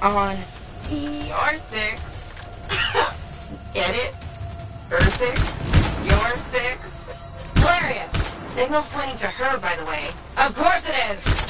on your 6. Get it? Her 6? Your 6? Hilarious. Signal's pointing to her, by the way. Of course it is!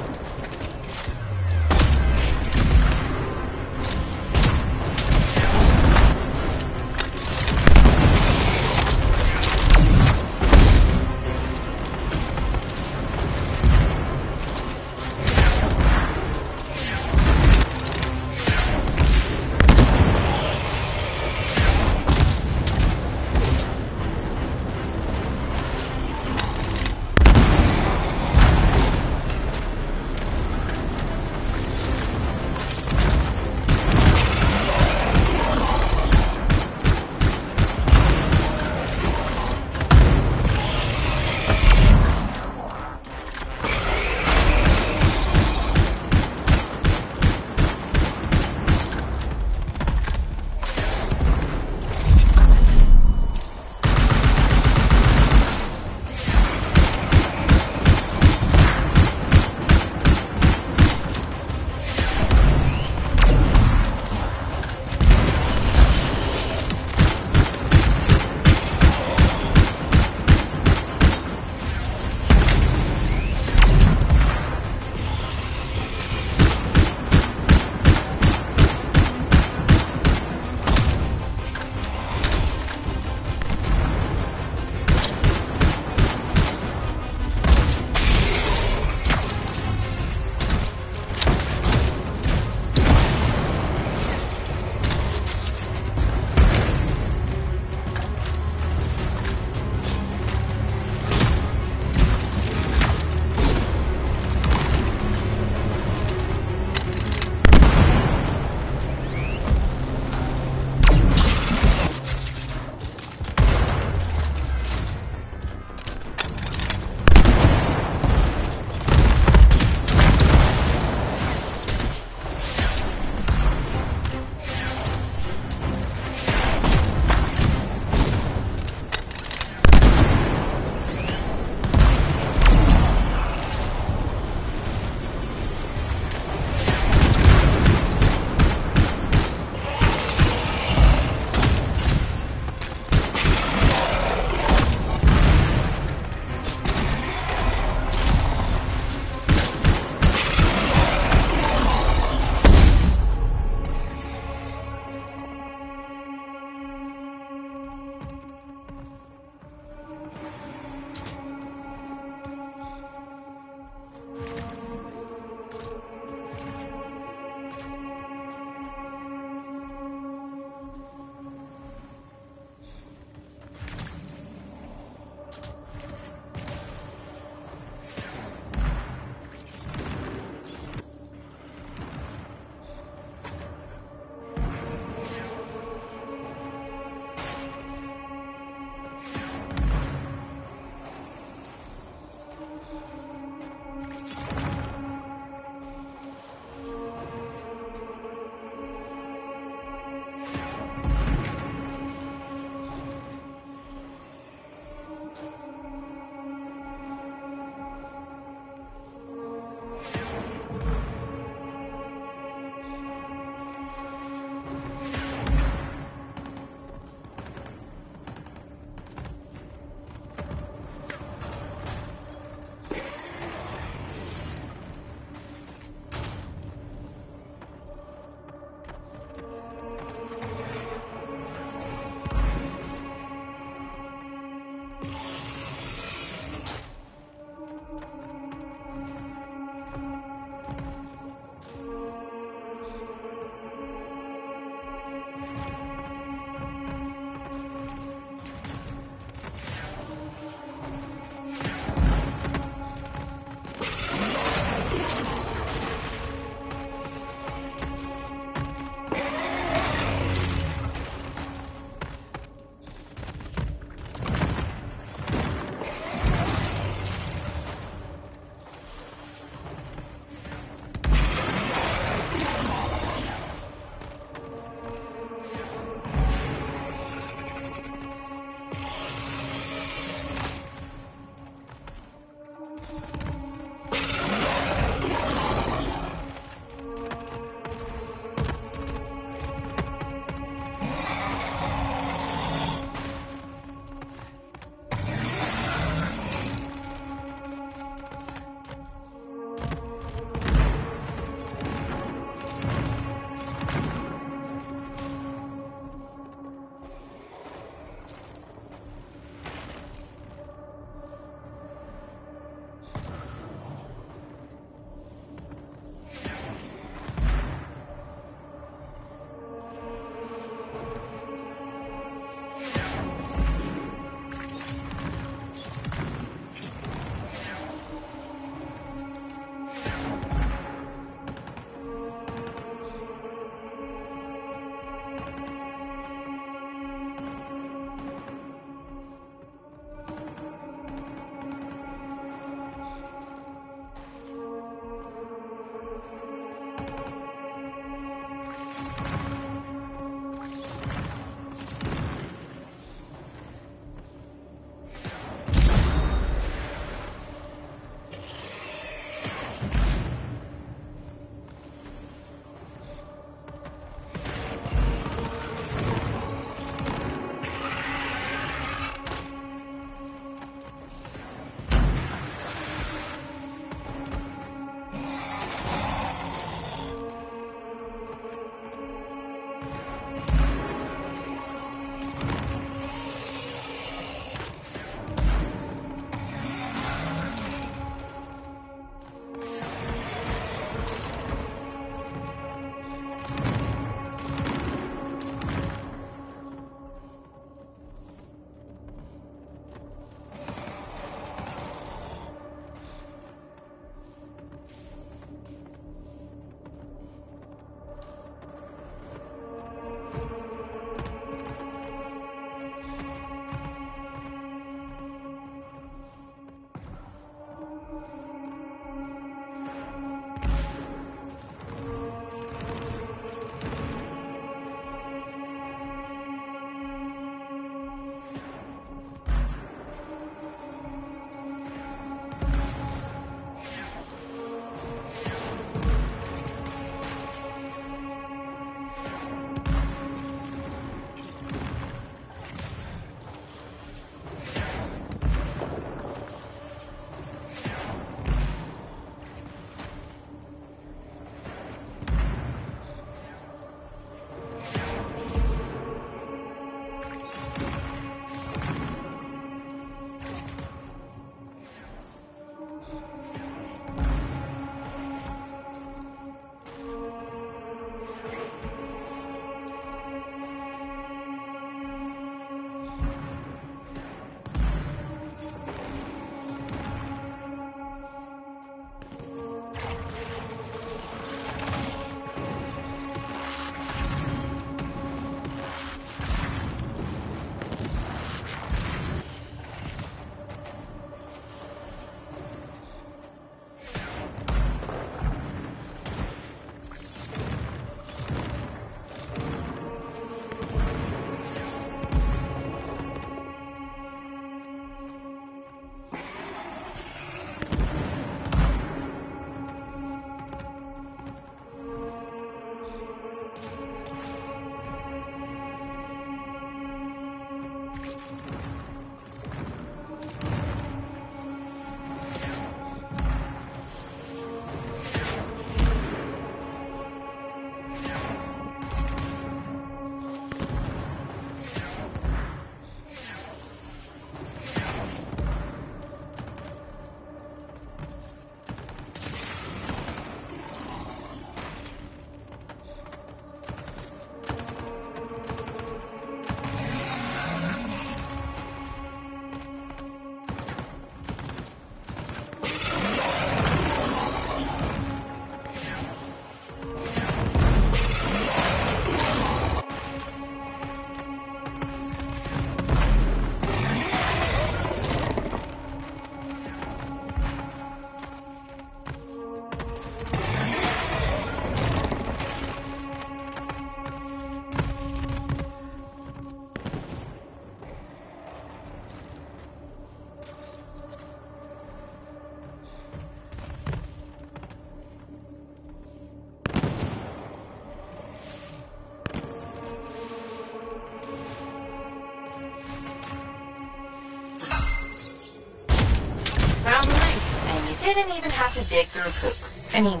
didn't even have to dig through poop. I mean,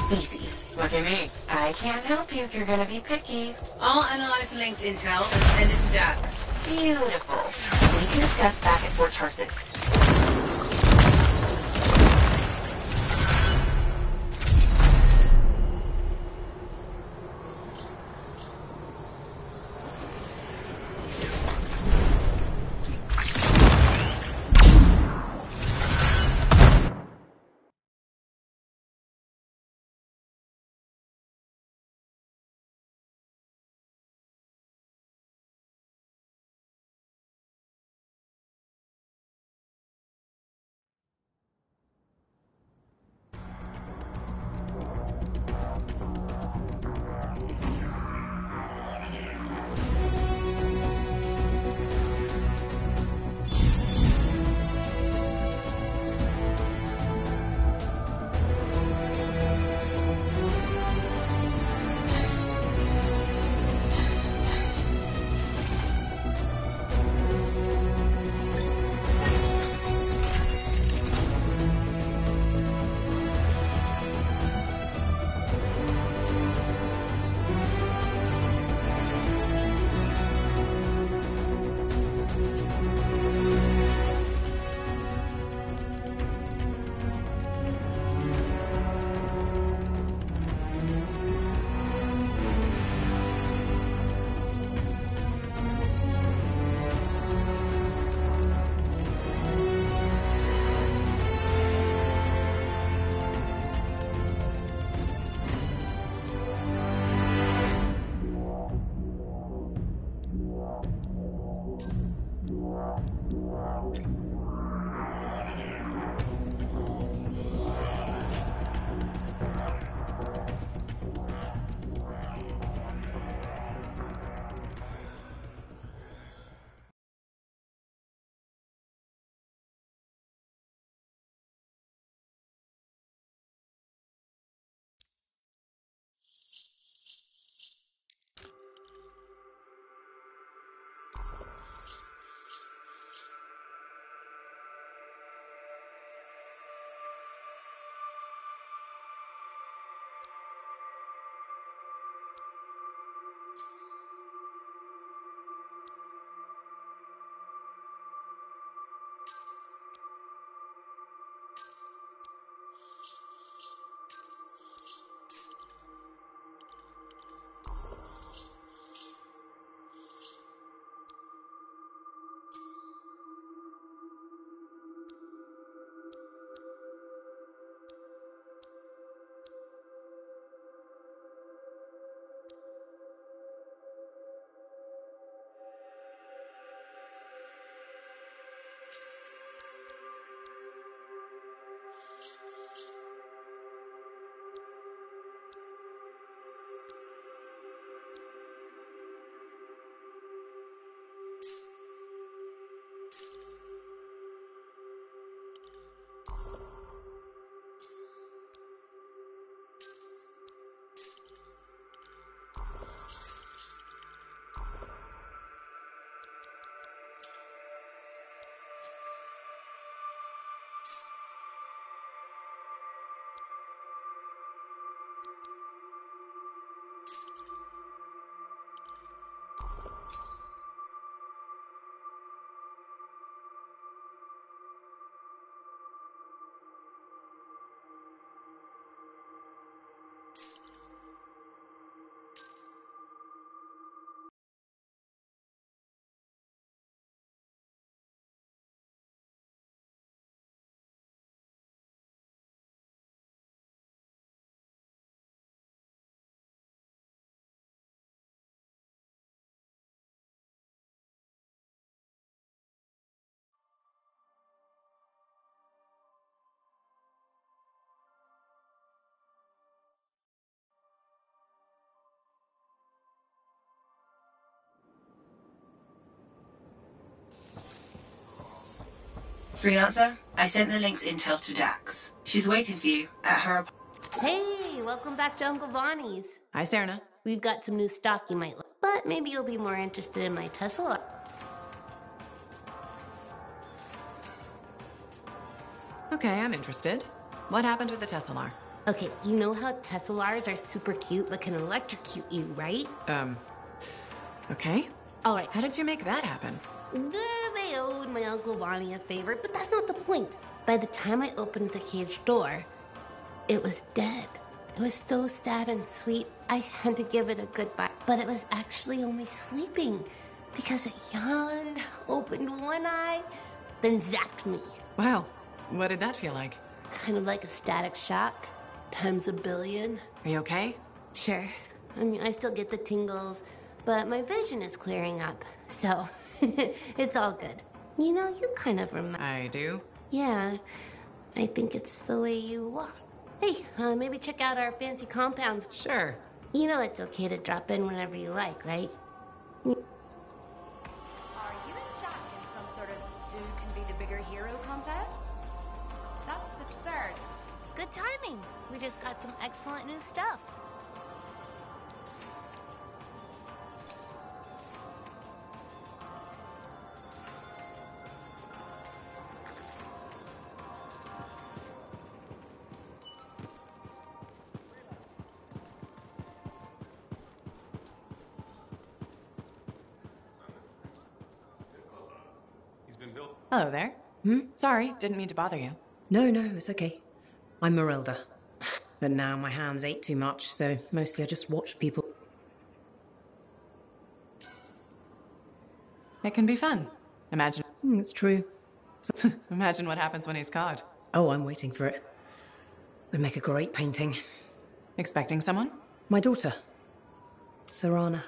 feces. Look at me. I can't help you if you're gonna be picky. I'll analyze the link's intel and send it to Dax. Beautiful. We can discuss back at Fort Tarsis. Freelancer, I sent the link's intel to Dax. She's waiting for you at her Hey, welcome back to Uncle Bonnie's. Hi, Serena. We've got some new stock you might like, but maybe you'll be more interested in my Tesla. Okay, I'm interested. What happened with the Tesselar? Okay, you know how Tessellars are super cute but can electrocute you, right? Okay. All right. How did you make that happen? They owed my Uncle Bonnie a favor, but that's not the point. By the time I opened the cage door, it was dead. It was so sad and sweet, I had to give it a goodbye. But it was actually only sleeping because it yawned, opened one eye, then zapped me. Wow. What did that feel like? Kind of like a static shock, times a billion. Are you okay? Sure. I mean, I still get the tingles, but my vision is clearing up, so it's all good. You know, you kind of remember. I do? Yeah, I think it's the way you walk. Hey, maybe check out our fancy compounds. Sure. You know it's okay to drop in whenever you like, right? Are you and Jack in some sort of who can be the bigger hero contest? That's the third. Good timing. We just got some excellent new stuff. Hello there. Sorry, didn't mean to bother you. No, it's okay. I'm Marilda. But now my hands ache too much, so mostly I just watch people. It can be fun. Imagine. It's true. Imagine what happens when he's caught. Oh, I'm waiting for it. Would make a great painting. Expecting someone? My daughter, Serana.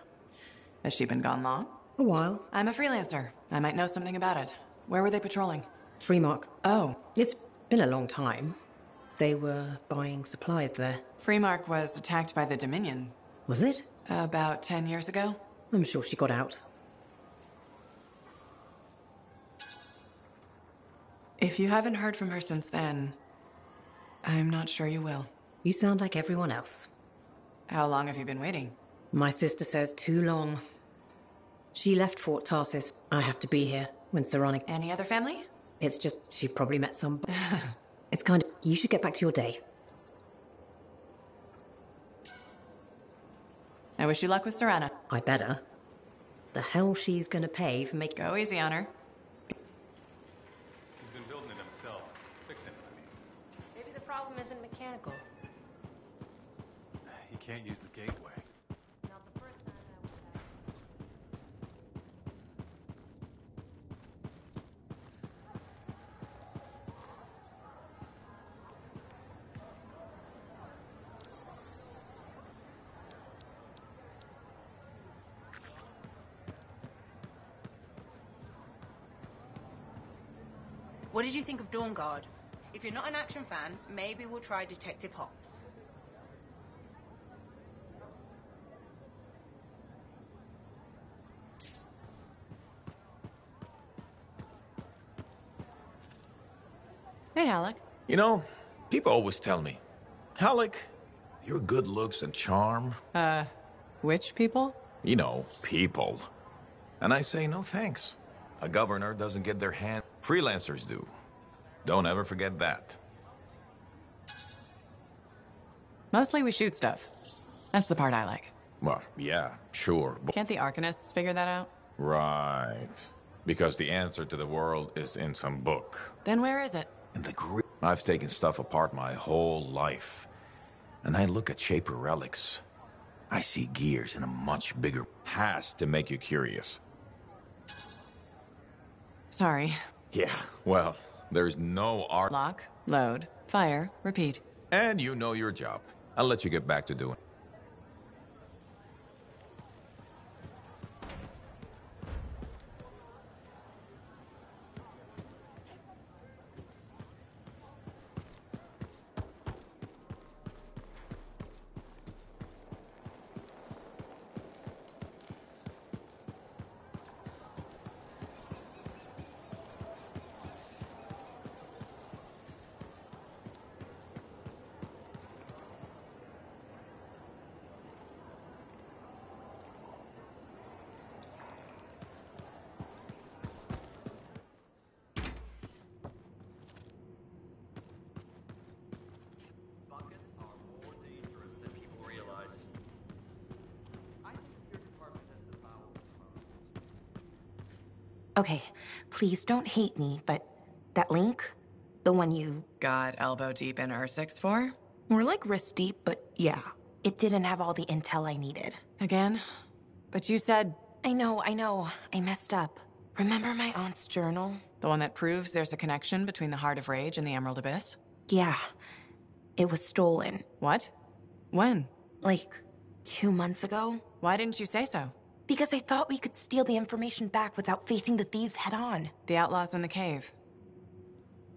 Has she been gone long? A while. I'm a freelancer. I might know something about it. Where were they patrolling? Freemark. Oh. It's been a long time. They were buying supplies there. Freemark was attacked by the Dominion. Was it? About 10 years ago. I'm sure she got out. If you haven't heard from her since then, I'm not sure you will. You sound like everyone else. How long have you been waiting? My sister says too long. She left Fort Tarsis. I have to be here when Serana... Any other family? It's just, she probably met some... It's kind of... You should get back to your day. I wish you luck with Serana. I better. The hell she's gonna pay for making... Go easy on her. He's been building it himself. Fixing it, I mean. Maybe the problem isn't mechanical. He can't use the gateway. Not the first time, I would say. What did you think of Dawn Guard? If you're not an action fan, maybe we'll try Detective Hops. Hey, Alec. You know, people always tell me, Halleck, your good looks and charm. Which people? You know, people. And I say no thanks. A governor doesn't get their hand. Freelancers do. Don't ever forget that. Mostly we shoot stuff. That's the part I like. Well, yeah, sure. But... Can't the Arcanists figure that out? Right. Because the answer to the world is in some book. Then where is it? In the grid. I've taken stuff apart my whole life. And I look at Shaper relics. I see gears in a much bigger... Has to make you curious. Sorry. Yeah, well, there's no art... Lock, load, fire, repeat. And you know your job. I'll let you get back to doing. Okay, please don't hate me, but that link, the one you got elbow deep in R6 for? More like wrist deep, but yeah. It didn't have all the intel I needed. Again? But you said... I know. I messed up. Remember my aunt's journal? The one that proves there's a connection between the Heart of Rage and the Emerald Abyss? Yeah. It was stolen. What? When? Like, 2 months ago. Why didn't you say so? Because I thought we could steal the information back without facing the thieves head on. The outlaws in the cave.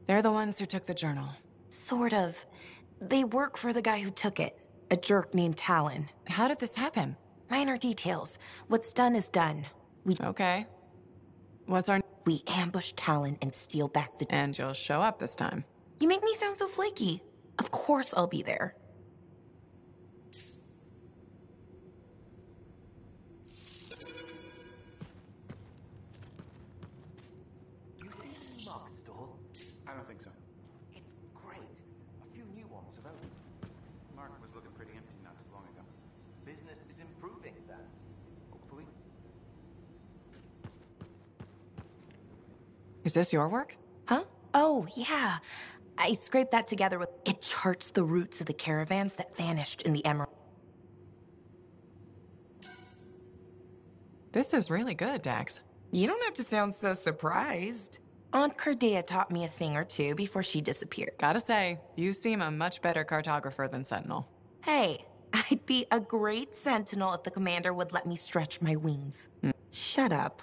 They're the ones who took the journal. Sort of. They work for the guy who took it. A jerk named Talon. How did this happen? Minor details. What's done is done. Okay. What's our... We ambush Talon and steal back the... And you'll show up this time. You make me sound so flaky. Of course I'll be there. I don't think so. It's great. A few new ones have opened. Mark was looking pretty empty not too long ago. Business is improving then. Hopefully. Is this your work? Huh? Oh, yeah. I scraped that together with... It charts the routes of the caravans that vanished in the Emerald. This is really good, Dax. You don't have to sound so surprised. Aunt Cordea taught me a thing or two before she disappeared. Gotta say, you seem a much better cartographer than Sentinel. Hey, I'd be a great Sentinel if the commander would let me stretch my wings. Shut up.